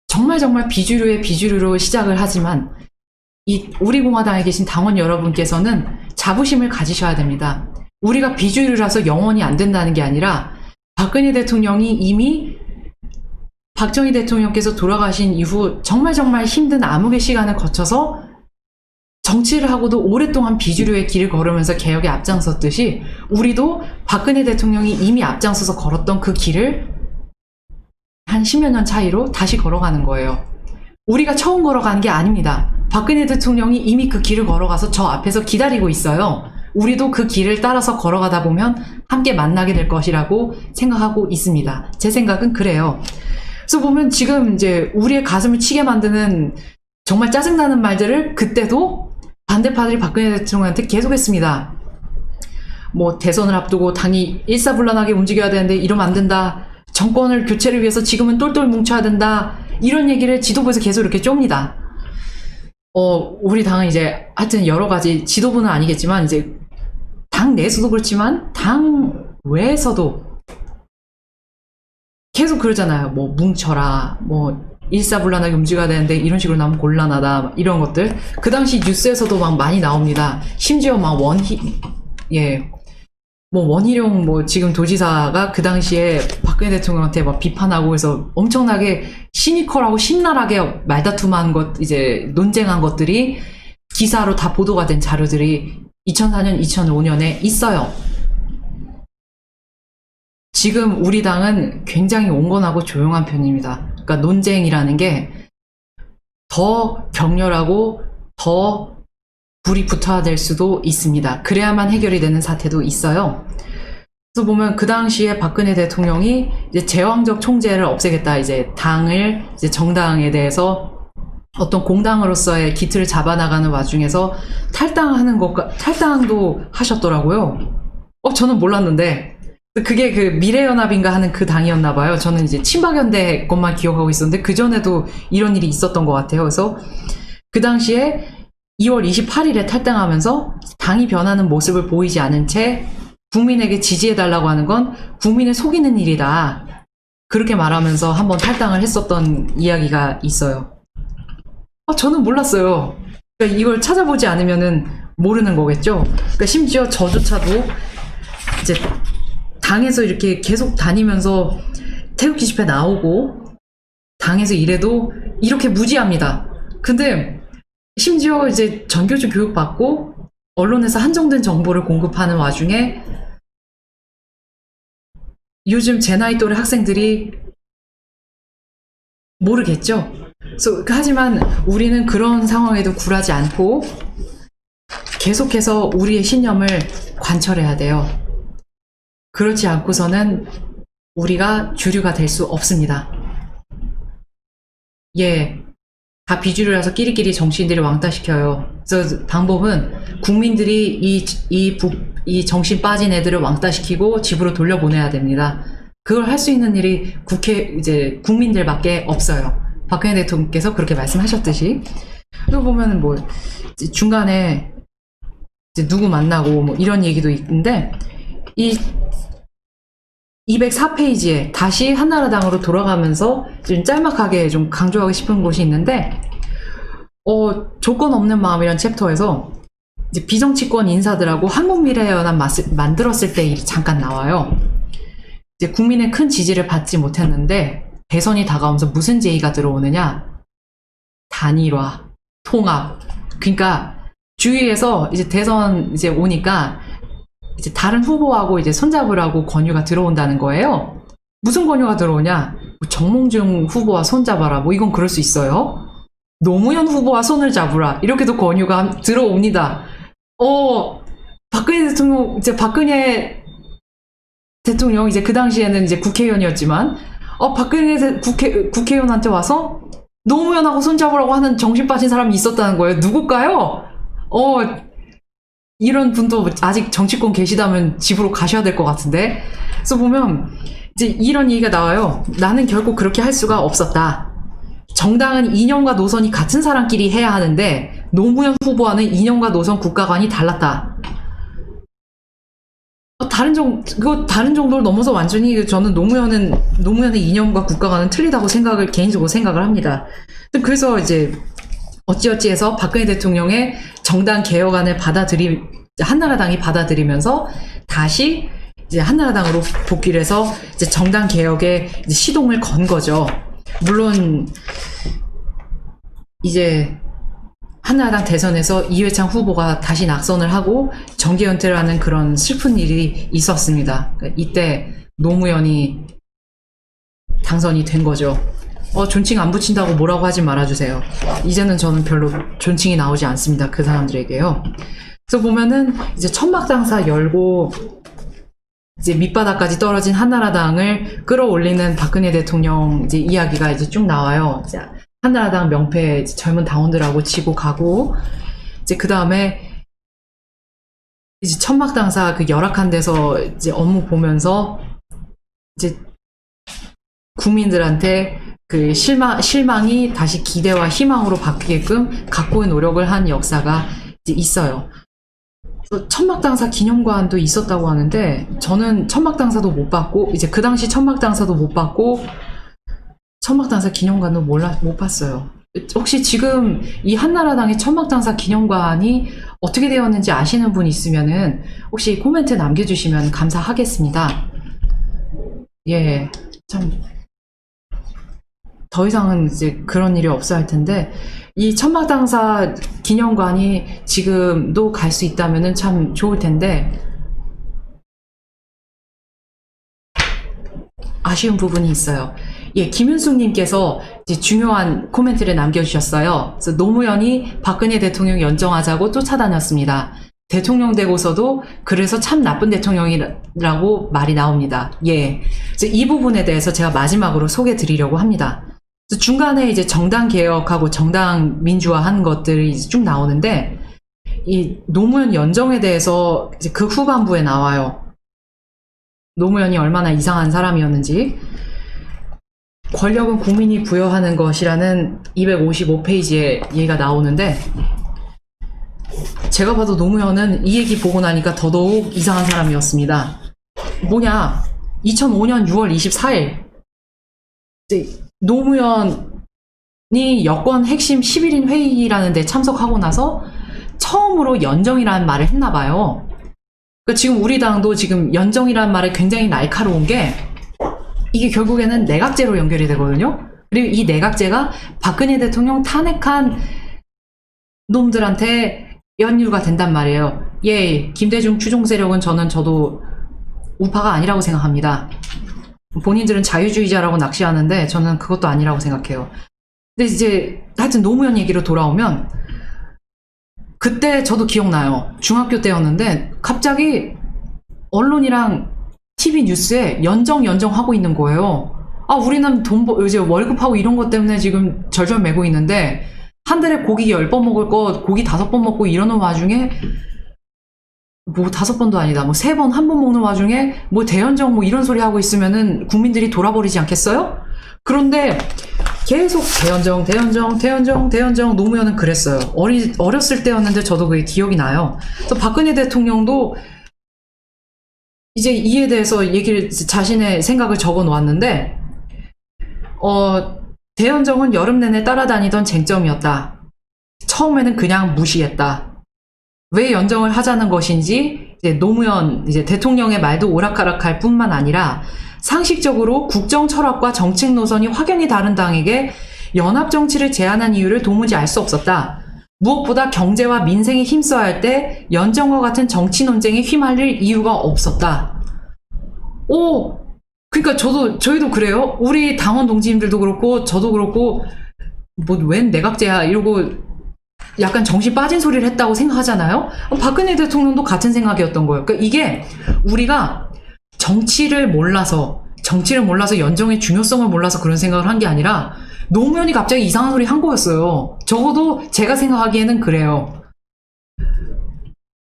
정말 비주류의 비주류로 시작을 하지만 우리 공화당에 계신 당원 여러분께서는 자부심을 가지셔야 됩니다. 우리가 비주류라서 영원히 안 된다는 게 아니라 박근혜 대통령이 이미 박정희 대통령께서 돌아가신 이후 정말 힘든 암흑의 시간을 거쳐서 정치를 하고도 오랫동안 비주류의 길을 걸으면서 개혁에 앞장섰듯이 우리도 박근혜 대통령이 이미 앞장서서 걸었던 그 길을 한 10여 년 차이로 다시 걸어가는 거예요. 우리가 처음 걸어가는 게 아닙니다. 박근혜 대통령이 이미 그 길을 걸어가서 저 앞에서 기다리고 있어요. 우리도 그 길을 따라서 걸어가다 보면 함께 만나게 될 것이라고 생각하고 있습니다. 제 생각은 그래요. 그래서 보면 지금 이제 우리의 가슴을 치게 만드는 정말 짜증나는 말들을 그때도 반대파들이 박근혜 대통령한테 계속했습니다. 뭐 대선을 앞두고 당이 일사불란하게 움직여야 되는데 이러면 안 된다. 정권을 교체를 위해서 지금은 똘똘 뭉쳐야 된다. 이런 얘기를 지도부에서 계속 이렇게 쫌니다. 우리 당은 이제 하여튼 여러 가지 지도부는 아니겠지만 이제 당 내에서도 그렇지만 당 외에서도 계속 그러잖아요. 뭐 뭉쳐라. 뭐 일사불란하게 움직여야 되는데 이런 식으로 나오면 곤란하다. 이런 것들. 그 당시 뉴스에서도 막 많이 나옵니다. 심지어 막 원희룡 지금 도지사가 그 당시에 박근혜 대통령한테 막 비판하고 해서 엄청나게 시니컬하고 신랄하게 말다툼한 이제 논쟁한 것들이 기사로 다 보도가 된 자료들이 2004년, 2005년에 있어요. 지금 우리 당은 굉장히 온건하고 조용한 편입니다. 그러니까 논쟁이라는 게 더 격렬하고 더 불이 붙어야 될 수도 있습니다. 그래야만 해결이 되는 사태도 있어요. 그래서 보면 그 당시에 박근혜 대통령이 이제 제왕적 총재를 없애겠다, 이제 당을 이제 정당에 대해서 어떤 공당으로서의 기틀을 잡아나가는 와중에서 탈당도 하셨더라고요. 저는 몰랐는데 그게 그 미래연합인가 하는 그 당이었나 봐요. 저는 이제 친박연대 것만 기억하고 있었는데 그 전에도 이런 일이 있었던 것 같아요. 그래서 그 당시에 2월 28일에 탈당하면서 당이 변하는 모습을 보이지 않은 채 국민에게 지지해달라고 하는 건 국민을 속이는 일이다. 그렇게 말하면서 한번 탈당을 했었던 이야기가 있어요. 저는 몰랐어요. 그러니까 이걸 찾아보지 않으면은 모르는 거겠죠. 그러니까 심지어 저조차도 이제 당에서 이렇게 계속 다니면서 태극기 집회 나오고 당에서 일해도 이렇게 무지합니다. 근데 심지어 이제 전교조 교육 받고 언론에서 한정된 정보를 공급하는 와중에 요즘 제 나이 또래 학생들이 모르겠죠. 하지만 우리는 그런 상황에도 굴하지 않고 계속해서 우리의 신념을 관철해야 돼요. 그렇지 않고서는 우리가 주류가 될 수 없습니다. 다 비주류라서 끼리끼리 정치인들을 왕따시켜요. 그래서 방법은 국민들이 이 정신 빠진 애들을 왕따시키고 집으로 돌려보내야 됩니다. 그걸 할 수 있는 일이 이제 국민들밖에 없어요. 박근혜 대통령께서 그렇게 말씀하셨듯이. 그리고 보면 중간에 이제 누구 만나고 뭐 이런 얘기도 있는데, 이 204페이지에 다시 한나라당으로 돌아가면서 좀 짤막하게 좀 강조하고 싶은 곳이 있는데, 조건 없는 마음이란 챕터에서 이제 비정치권 인사들하고 한국미래연합 만들었을 때 일이 잠깐 나와요. 이제 국민의 큰 지지를 받지 못했는데 대선이 다가오면서 무슨 제의가 들어오느냐? 단일화, 통합. 그러니까 주위에서 이제 대선 이제 오니까 이제 다른 후보하고 이제 손잡으라고 권유가 들어온다는 거예요. 무슨 권유가 들어오냐? 뭐 정몽준 후보와 손잡아라. 뭐 이건 그럴 수 있어요. 노무현 후보와 손을 잡으라. 이렇게도 권유가 들어옵니다. 박근혜 대통령, 이제 박근혜 대통령, 이제 그 당시에는 이제 국회의원이었지만, 박근혜 국회의원한테 와서 노무현하고 손잡으라고 하는 정신 빠진 사람이 있었다는 거예요. 누굴까요? 이런 분도 아직 정치권 계시다면 집으로 가셔야 될 것 같은데. 그래서 보면, 이제 이런 얘기가 나와요. 나는 결국 그렇게 할 수가 없었다. 정당은 이념과 노선이 같은 사람끼리 해야 하는데 노무현 후보와는 이념과 노선 국가관이 달랐다. 다른 정도를 넘어서 완전히 저는 노무현의 이념과 국가관은 틀리다고 개인적으로 생각을 합니다. 그래서 이제 어찌어찌해서 박근혜 대통령의 정당 개혁안을 한나라당이 받아들이면서 다시 이제 한나라당으로 복귀를 해서 이제 정당 개혁에 이제 시동을 건 거죠. 물론 이제 한나라당 대선에서 이회창 후보가 다시 낙선을 하고 정계 은퇴를 하는 그런 슬픈 일이 있었습니다. 이때 노무현이 당선이 된 거죠. 존칭 안 붙인다고 뭐라고 하지 말아주세요. 이제는 저는 별로 존칭이 나오지 않습니다. 그 사람들에게요. 그래서 보면은 이제 천막당사 열고 이제 밑바닥까지 떨어진 한나라당을 끌어올리는 박근혜 대통령 이제 이야기가 이제 쭉 나와요. 이제 한나라당 명패 젊은 당원들하고 지고 가고, 이제 그 다음에 이제 천막당사 그 열악한 데서 이제 업무 보면서 이제 국민들한테 그 실망이 다시 기대와 희망으로 바뀌게끔 각고의 노력을 한 역사가 이제 있어요. 천막당사 기념관도 있었다고 하는데 저는 천막당사도 못 봤고 이제 그 당시 천막당사도 못 봤고 천막당사 기념관도 못 봤어요. 혹시 지금 이 한나라당의 천막당사 기념관이 어떻게 되었는지 아시는 분 있으면은 혹시 코멘트 남겨주시면 감사하겠습니다. 예, 참 더 이상은 이제 그런 일이 없어야 할 텐데 이 천막당사 기념관이 지금도 갈 수 있다면은 참 좋을 텐데 아쉬운 부분이 있어요. 예, 김윤숙님께서 이제 중요한 코멘트를 남겨주셨어요. 그래서 노무현이 박근혜 대통령 연정하자고 쫓아다녔습니다. 대통령 되고서도 그래서 참 나쁜 대통령이라고 말이 나옵니다. 예, 그래서 이 부분에 대해서 제가 마지막으로 소개 드리려고 합니다. 중간에 이제 정당 개혁하고 정당 민주화한 것들이 이제 쭉 나오는데 이 노무현 연정에 대해서 이제 그 후반부에 나와요. 노무현이 얼마나 이상한 사람이었는지. 권력은 국민이 부여하는 것이라는 255페이지에 얘기가 나오는데 제가 봐도 노무현은 이 얘기 보고 나니까 더더욱 이상한 사람이었습니다. 뭐냐, 2005년 6월 24일 노무현이 여권 핵심 11인 회의라는 데 참석하고 나서 처음으로 연정이라는 말을 했나 봐요. 그러니까 지금 우리 당도 지금 연정이라는 말에 굉장히 날카로운 게 이게 결국에는 내각제로 연결이 되거든요. 그리고 이 내각제가 박근혜 대통령 탄핵한 놈들한테 연유가 된단 말이에요. 예, 김대중 추종 세력은 저도 우파가 아니라고 생각합니다. 본인들은 자유주의자라고 낚시하는데 저는 그것도 아니라고 생각해요. 근데 이제 하여튼 노무현 얘기로 돌아오면 그때 저도 기억나요. 중학교 때였는데 갑자기 언론이랑 TV 뉴스에 연정하고 있는 거예요. 우리는 이제 월급하고 이런 것 때문에 지금 절절 매고 있는데 한 달에 고기 10번 먹을 거 고기 5번 먹고 이러는 와중에 뭐 5번도 아니다. 뭐 3번, 1번 먹는 와중에 뭐 대연정 뭐 이런 소리 하고 있으면은 국민들이 돌아버리지 않겠어요? 그런데 계속 대연정 노무현은 그랬어요. 어렸을 때였는데 저도 그게 기억이 나요. 그래서 박근혜 대통령도 이제 이에 대해서 얘기를 자신의 생각을 적어 놓았는데 대연정은 여름 내내 따라다니던 쟁점이었다. 처음에는 그냥 무시했다. 왜 연정을 하자는 것인지 이제 노무현 이제 대통령의 말도 오락가락할 뿐만 아니라 상식적으로 국정 철학과 정책 노선이 확연히 다른 당에게 연합 정치를 제안한 이유를 도무지 알 수 없었다. 무엇보다 경제와 민생에 힘써야 할 때 연정과 같은 정치 논쟁에 휘말릴 이유가 없었다. 그러니까 저희도 그래요. 우리 당원 동지님들도 그렇고 저도 그렇고 뭐 웬 내각제야 이러고 약간 정신 빠진 소리를 했다고 생각하잖아요. 박근혜 대통령도 같은 생각이었던 거예요. 그러니까 이게 우리가 정치를 몰라서 연정의 중요성을 몰라서 그런 생각을 한 게 아니라 노무현이 갑자기 이상한 소리 한 거였어요. 적어도 제가 생각하기에는 그래요.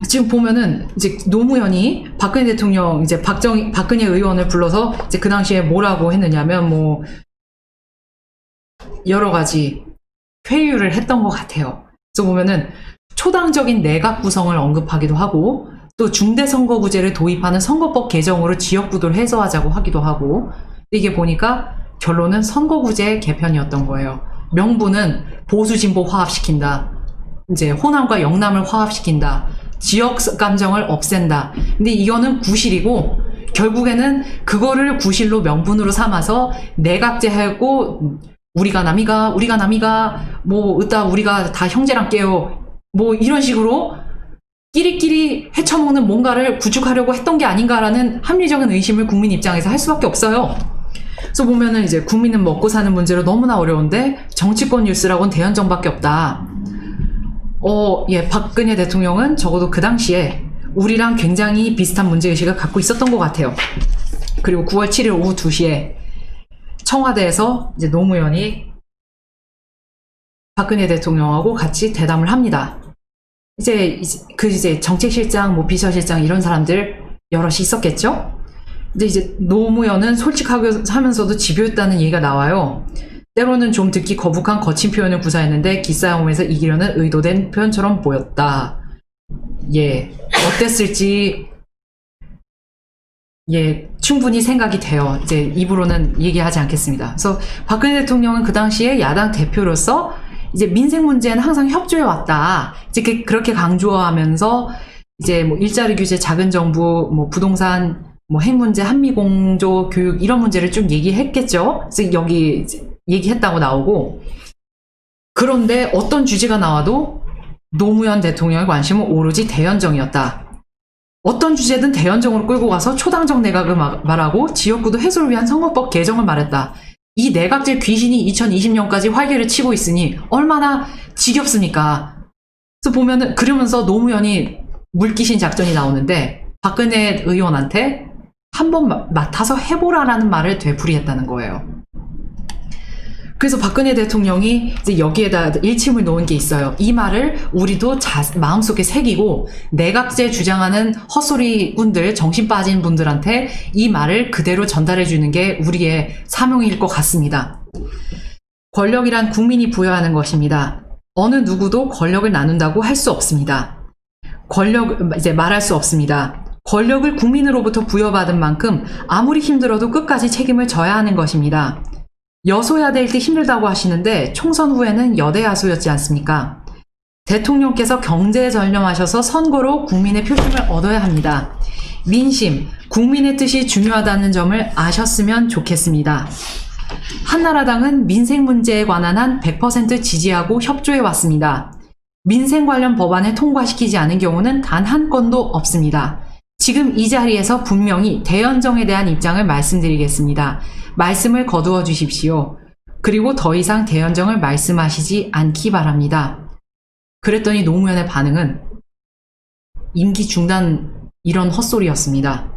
지금 보면은 이제 노무현이 박근혜 대통령 이제 박근혜 의원을 불러서 이제 그 당시에 뭐라고 했느냐면 뭐 여러 가지 회유를 했던 것 같아요. 그래서 보면은 초당적인 내각 구성을 언급하기도 하고 또 중대선거구제를 도입하는 선거법 개정으로 지역구도를 해소하자고 하기도 하고 이게 보니까 결론은 선거구제 개편이었던 거예요. 명분은 보수진보 화합시킨다. 이제 호남과 영남을 화합시킨다. 지역 감정을 없앤다. 근데 이거는 구실이고 결국에는 그거를 구실로 명분으로 삼아서 내각제하고 우리가 남이가 뭐 으따 우리가 다 형제랑 깨요. 뭐 이런 식으로 끼리끼리 헤쳐먹는 뭔가를 구축하려고 했던 게 아닌가라는 합리적인 의심을 국민 입장에서 할 수밖에 없어요. 그래서 보면은 이제 국민은 먹고 사는 문제로 너무나 어려운데 정치권 뉴스라고는 대연정밖에 없다. 예, 박근혜 대통령은 적어도 그 당시에 우리랑 굉장히 비슷한 문제의식을 갖고 있었던 것 같아요. 그리고 9월 7일 오후 2시에 청와대에서 이제 노무현이 박근혜 대통령하고 같이 대담을 합니다. 이제 정책실장, 뭐 비서실장 이런 사람들 여럿이 있었겠죠? 근데 이제 노무현은 솔직하게 하면서도 집요했다는 얘기가 나와요. 때로는 좀 듣기 거북한 거친 표현을 구사했는데 기싸움에서 이기려는 의도된 표현처럼 보였다. 예, 어땠을지 예, 충분히 생각이 돼요. 이제 입으로는 얘기하지 않겠습니다. 그래서 박근혜 대통령은 그 당시에 야당 대표로서 이제 민생 문제는 항상 협조해 왔다. 이제 그렇게 강조하면서 이제 뭐 일자리 규제, 작은 정부, 뭐 부동산, 뭐 핵 문제, 한미 공조, 교육 이런 문제를 쭉 얘기했겠죠. 그래서 여기 얘기했다고 나오고 그런데 어떤 주제가 나와도 노무현 대통령의 관심은 오로지 대연정이었다. 어떤 주제든 대연정으로 끌고 가서 초당적 내각을 말하고 지역구도 해소를 위한 선거법 개정을 말했다. 이 내각제 귀신이 2020년까지 활개를 치고 있으니 얼마나 지겹습니까? 그래서 보면은 그러면서 노무현이 물귀신 작전이 나오는데 박근혜 의원한테 한번 맡아서 해보라라는 말을 되풀이했다는 거예요. 그래서 박근혜 대통령이 이제 여기에다 일침을 놓은 게 있어요. 이 말을 우리도 마음속에 새기고 내각제 주장하는 헛소리꾼들, 정신 빠진 분들한테 이 말을 그대로 전달해 주는 게 우리의 사명일 것 같습니다. 권력이란 국민이 부여하는 것입니다. 어느 누구도 권력을 나눈다고 할 수 없습니다. 말할 수 없습니다. 권력을 국민으로부터 부여받은 만큼 아무리 힘들어도 끝까지 책임을 져야 하는 것입니다. 여소야대 일 때 힘들다고 하시는데 총선 후에는 여대 야소였지 않습니까? 대통령께서 경제에 전념하셔서 선거로 국민의 표심을 얻어야 합니다. 민심, 국민의 뜻이 중요하다는 점을 아셨으면 좋겠습니다. 한나라당은 민생 문제에 관한 한 100% 지지하고 협조해 왔습니다. 민생 관련 법안을 통과시키지 않은 경우는 단 한 건도 없습니다. 지금 이 자리에서 분명히 대연정에 대한 입장을 말씀드리겠습니다. 말씀을 거두어 주십시오. 그리고 더 이상 대연정을 말씀하시지 않기 바랍니다. 그랬더니 노무현의 반응은 임기 중단 이런 헛소리였습니다.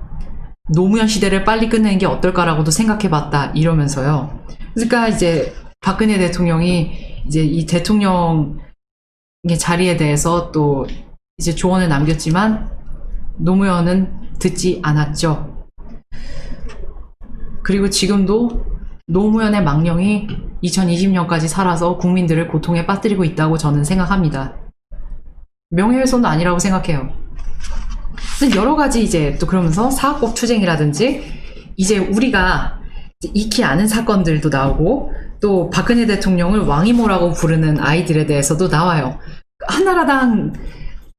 노무현 시대를 빨리 끝내는 게 어떨까라고도 생각해봤다 이러면서요. 그러니까 이제 박근혜 대통령이 이제 이 대통령의 자리에 대해서 또 이제 조언을 남겼지만 노무현은 듣지 않았죠. 그리고 지금도 노무현의 망령이 2020년까지 살아서 국민들을 고통에 빠뜨리고 있다고 저는 생각합니다. 명예훼손도 아니라고 생각해요. 여러 가지 이제 또 그러면서 사학법 투쟁이라든지 이제 우리가 익히 아는 사건들도 나오고 또 박근혜 대통령을 왕이모라고 부르는 아이들에 대해서도 나와요. 한나라당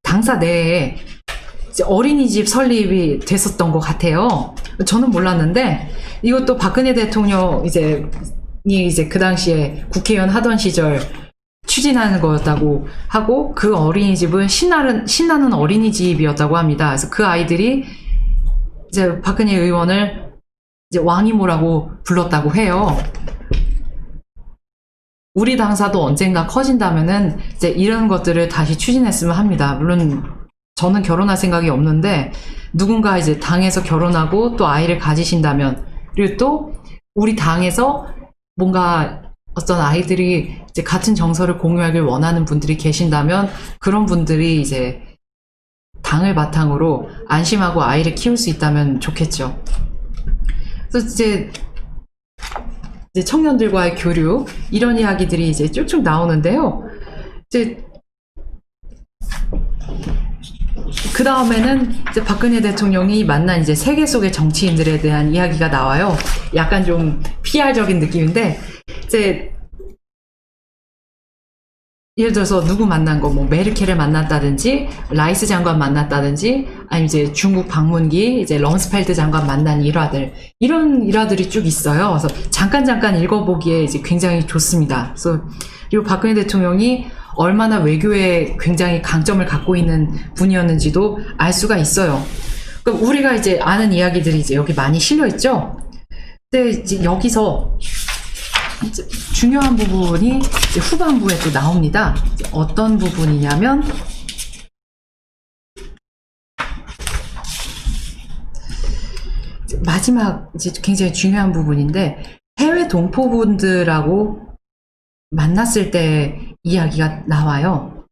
당사 내에 이제 어린이집 설립이 됐었던 것 같아요. 저는 몰랐는데 이것도 박근혜 대통령 이제 그 당시에 국회의원 하던 시절 추진하는 거였다고 하고 그 어린이집은 신나는 어린이집이었다고 합니다. 그래서 그 아이들이 이제 박근혜 의원을 이제 왕이모라고 불렀다고 해요. 우리 당사도 언젠가 커진다면은 이제 이런 것들을 다시 추진했으면 합니다. 물론 저는 결혼할 생각이 없는데 누군가 이제 당에서 결혼하고 또 아이를 가지신다면 그리고 또 우리 당에서 뭔가 어떤 아이들이 이제 같은 정서를 공유하길 원하는 분들이 계신다면 그런 분들이 이제 당을 바탕으로 안심하고 아이를 키울 수 있다면 좋겠죠. 그래서 이제 청년들과의 교류 이런 이야기들이 이제 쭉쭉 나오는데요. 이제 그 다음에는 이제 박근혜 대통령이 만난 이제 세계 속의 정치인들에 대한 이야기가 나와요. 약간 좀 PR적인 느낌인데 이제 예를 들어서 누구 만난 거, 뭐 메르켈을 만났다든지, 라이스 장관 만났다든지, 아니면 이제 중국 방문기, 이제 럼스펠트 장관 만난 일화들, 이런 일화들이 쭉 있어요. 그래서 잠깐 읽어보기에 이제 굉장히 좋습니다. 그래서 그리고 박근혜 대통령이 얼마나 외교에 굉장히 강점을 갖고 있는 분이었는지도 알 수가 있어요. 그럼 우리가 이제 아는 이야기들이 이제 여기 많이 실려 있죠. 근데 이제 여기서 중요한 부분이 이제 후반부에 또 나옵니다. 어떤 부분이냐면 마지막 이제 굉장히 중요한 부분인데 해외 동포분들하고 만났을 때 이야기가 나와요.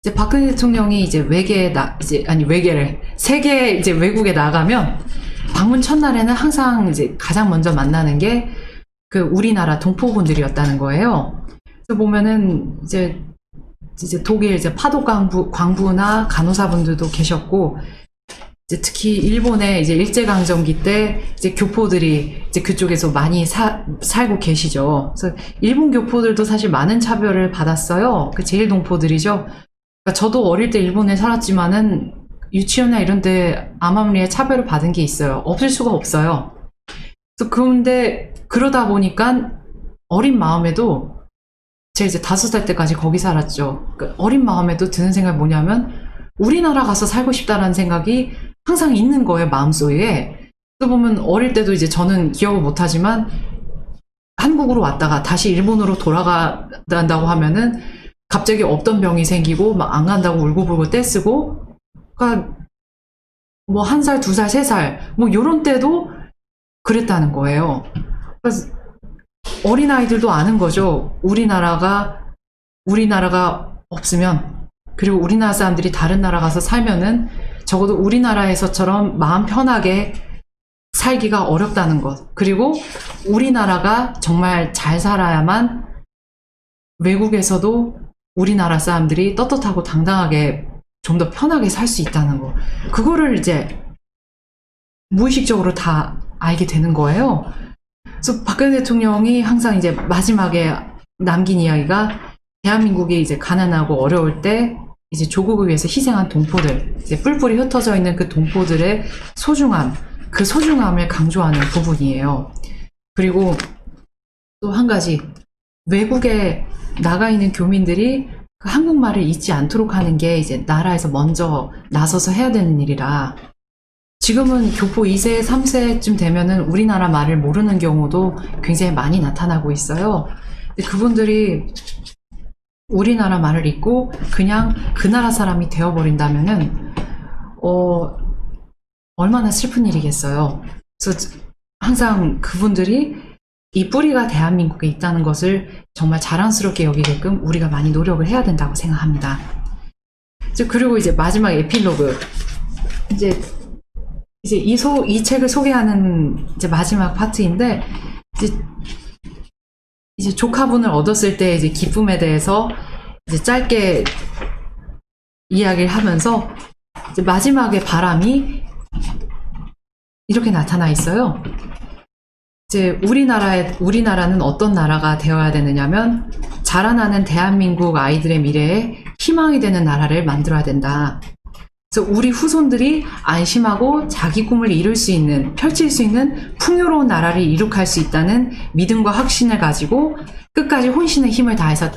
이제 박근혜 대통령이 이제 세계 이제 외국에 나가면 방문 첫날에는 항상 이제 가장 먼저 만나는 게 그 우리나라 동포분들이었다는 거예요. 그래서 보면은 이제 독일 이제 파독 광부나 간호사분들도 계셨고, 이제 특히 일본의 이제 일제강점기 때 이제 교포들이 이제 그쪽에서 많이 살고 계시죠. 그래서 일본 교포들도 사실 많은 차별을 받았어요. 그 제일 동포들이죠. 그러니까 저도 어릴 때 일본에 살았지만은 유치원이나 이런 데 암암리에 차별을 받은 게 있어요. 없을 수가 없어요. 그래서 그런데 그러다 보니까 어린 마음에도 제가 이제 5살 때까지 거기 살았죠. 그러니까 어린 마음에도 드는 생각이 뭐냐면 우리나라 가서 살고 싶다라는 생각이 항상 있는 거예요, 마음속에. 또 보면 어릴 때도 이제 저는 기억을 못하지만 한국으로 왔다가 다시 일본으로 돌아간다고 하면은 갑자기 없던 병이 생기고 막 안 간다고 울고불고 떼쓰고, 그러니까 뭐 1살, 2살, 3살 뭐 요런 때도 그랬다는 거예요. 그래서 어린아이들도 아는 거죠. 우리나라가 없으면, 그리고 우리나라 사람들이 다른 나라 가서 살면은 적어도 우리나라에서처럼 마음 편하게 살기가 어렵다는 것. 그리고 우리나라가 정말 잘 살아야만 외국에서도 우리나라 사람들이 떳떳하고 당당하게 좀 더 편하게 살 수 있다는 거. 그거를 이제 무의식적으로 다 알게 되는 거예요. 그래서 박근혜 대통령이 항상 이제 마지막에 남긴 이야기가 대한민국이 이제 가난하고 어려울 때 이제 조국을 위해서 희생한 동포들, 이제 뿔뿔이 흩어져 있는 그 동포들의 소중함, 그 소중함을 강조하는 부분이에요. 그리고 또 한 가지, 외국에 나가 있는 교민들이 그 한국말을 잊지 않도록 하는 게 이제 나라에서 먼저 나서서 해야 되는 일이라, 지금은 교포 2세, 3세쯤 되면은 우리나라 말을 모르는 경우도 굉장히 많이 나타나고 있어요. 근데 그분들이 우리나라 말을 잊고 그냥 그 나라 사람이 되어버린다면은 얼마나 슬픈 일이겠어요. 그래서 항상 그분들이 이 뿌리가 대한민국에 있다는 것을 정말 자랑스럽게 여기게끔 우리가 많이 노력을 해야 된다고 생각합니다. 그리고 이제 마지막 에필로그, 이제 이 책을 소개하는 이제 마지막 파트인데, 이제 조카분을 얻었을 때 이제 기쁨에 대해서 이제 짧게 이야기를 하면서 이제 마지막에 바람이 이렇게 나타나 있어요. 이제 우리나라는 어떤 나라가 되어야 되느냐면 자라나는 대한민국 아이들의 미래에 희망이 되는 나라를 만들어야 된다. 그래서 우리 후손들이 안심하고 자기 꿈을 이룰 수 있는, 펼칠 수 있는 풍요로운 나라를 이룩할 수 있다는 믿음과 확신을 가지고 끝까지 혼신의 힘을 다해서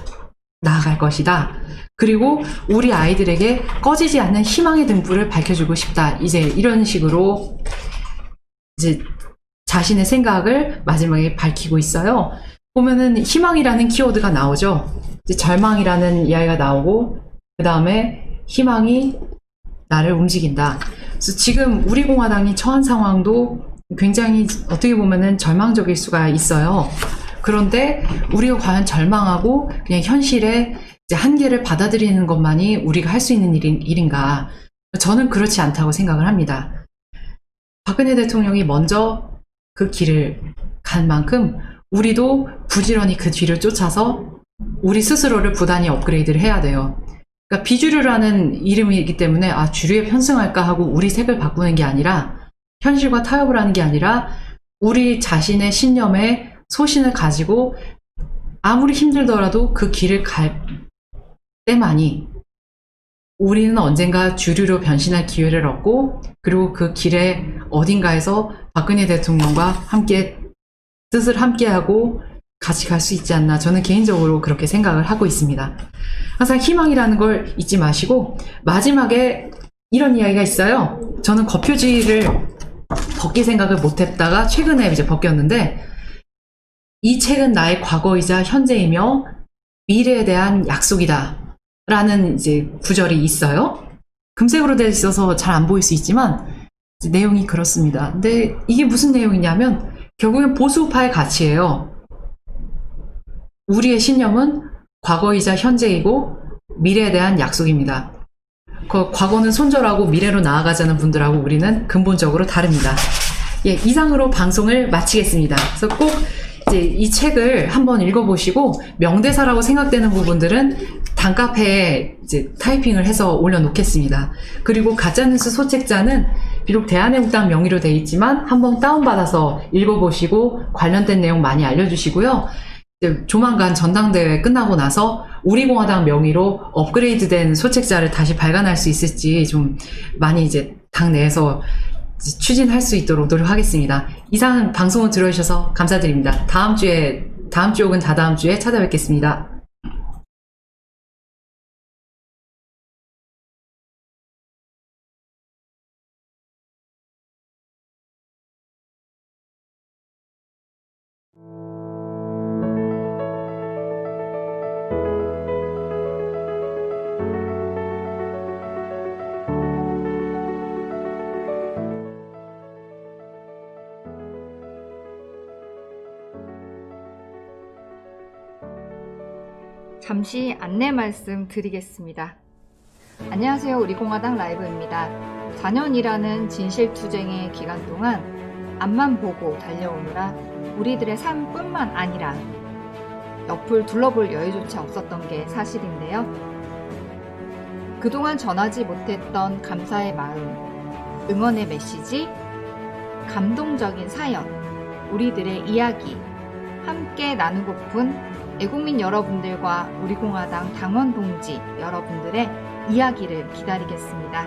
나아갈 것이다. 그리고 우리 아이들에게 꺼지지 않는 희망의 등불을 밝혀주고 싶다. 이제 이런 식으로 이제 자신의 생각을 마지막에 밝히고 있어요. 보면은 희망이라는 키워드가 나오죠. 이제 절망이라는 이야기가 나오고, 그 다음에 희망이 나를 움직인다. 그래서 지금 우리 공화당이 처한 상황도 굉장히 어떻게 보면은 절망적일 수가 있어요. 그런데 우리가 과연 절망하고 그냥 현실의 이제 한계를 받아들이는 것만이 우리가 할 수 있는 일인가? 저는 그렇지 않다고 생각을 합니다. 박근혜 대통령이 먼저 그 길을 간 만큼 우리도 부지런히 그 뒤를 쫓아서 우리 스스로를 부단히 업그레이드를 해야 돼요. 그러니까 비주류라는 이름이기 때문에 주류에 편승할까 하고 우리 색을 바꾸는 게 아니라, 현실과 타협을 하는 게 아니라 우리 자신의 신념에 소신을 가지고 아무리 힘들더라도 그 길을 갈 때만이 우리는 언젠가 주류로 변신할 기회를 얻고, 그리고 그 길에 어딘가에서 박근혜 대통령과 함께 뜻을 함께하고 같이 갈 수 있지 않나, 저는 개인적으로 그렇게 생각을 하고 있습니다. 항상 희망이라는 걸 잊지 마시고, 마지막에 이런 이야기가 있어요. 저는 겉표지를 벗길 생각을 못했다가 최근에 이제 벗겼는데, 이 책은 나의 과거이자 현재이며 미래에 대한 약속이다 라는 이제 구절이 있어요. 금색으로 되어 있어서 잘 안 보일 수 있지만 내용이 그렇습니다. 근데 이게 무슨 내용이냐면 결국엔 보수파의 가치예요. 우리의 신념은 과거이자 현재이고 미래에 대한 약속입니다. 그 과거는 손절하고 미래로 나아가자는 분들하고 우리는 근본적으로 다릅니다. 예, 이상으로 방송을 마치겠습니다. 그래서 꼭 이제 이 책을 한번 읽어보시고 명대사라고 생각되는 부분들은 단카페에 이제 타이핑을 해서 올려놓겠습니다. 그리고 가짜뉴스 소책자는 비록 대한애국당 명의로 되어 있지만 한번 다운받아서 읽어보시고 관련된 내용 많이 알려주시고요. 이제 조만간 전당대회 끝나고 나서 우리공화당 명의로 업그레이드된 소책자를 다시 발간할 수 있을지 좀 많이 이제 당 내에서 추진할 수 있도록 노력하겠습니다. 이상 방송을 들어주셔서 감사드립니다. 다음 주 혹은 다다음 주에 찾아뵙겠습니다. 잠시 안내 말씀 드리겠습니다. 안녕하세요. 우리공화당 라이브입니다. 4년이라는 진실투쟁의 기간 동안 앞만 보고 달려오느라 우리들의 삶뿐만 아니라 옆을 둘러볼 여유조차 없었던 게 사실인데요. 그동안 전하지 못했던 감사의 마음, 응원의 메시지, 감동적인 사연, 우리들의 이야기 함께 나누고픈 애국민 여러분들과 우리공화당 당원 동지 여러분들의 이야기를 기다리겠습니다.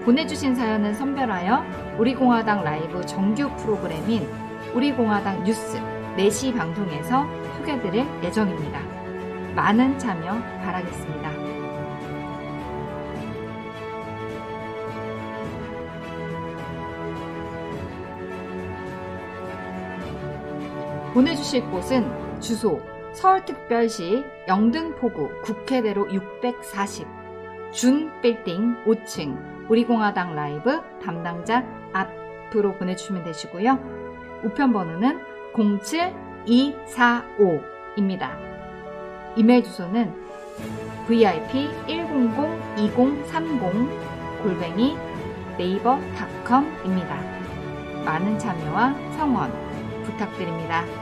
보내주신 사연은 선별하여 우리공화당 라이브 정규 프로그램인 우리공화당 뉴스 4시 방송에서 소개드릴 예정입니다. 많은 참여 바라겠습니다. 보내주실 곳은 주소 서울특별시 영등포구 국회대로 640 준빌딩 5층 우리공화당 라이브 담당자 앞으로 보내주시면 되시고요. 우편번호는 07245입니다. 이메일 주소는 vip1002030@naver.com입니다. 많은 참여와 성원 부탁드립니다.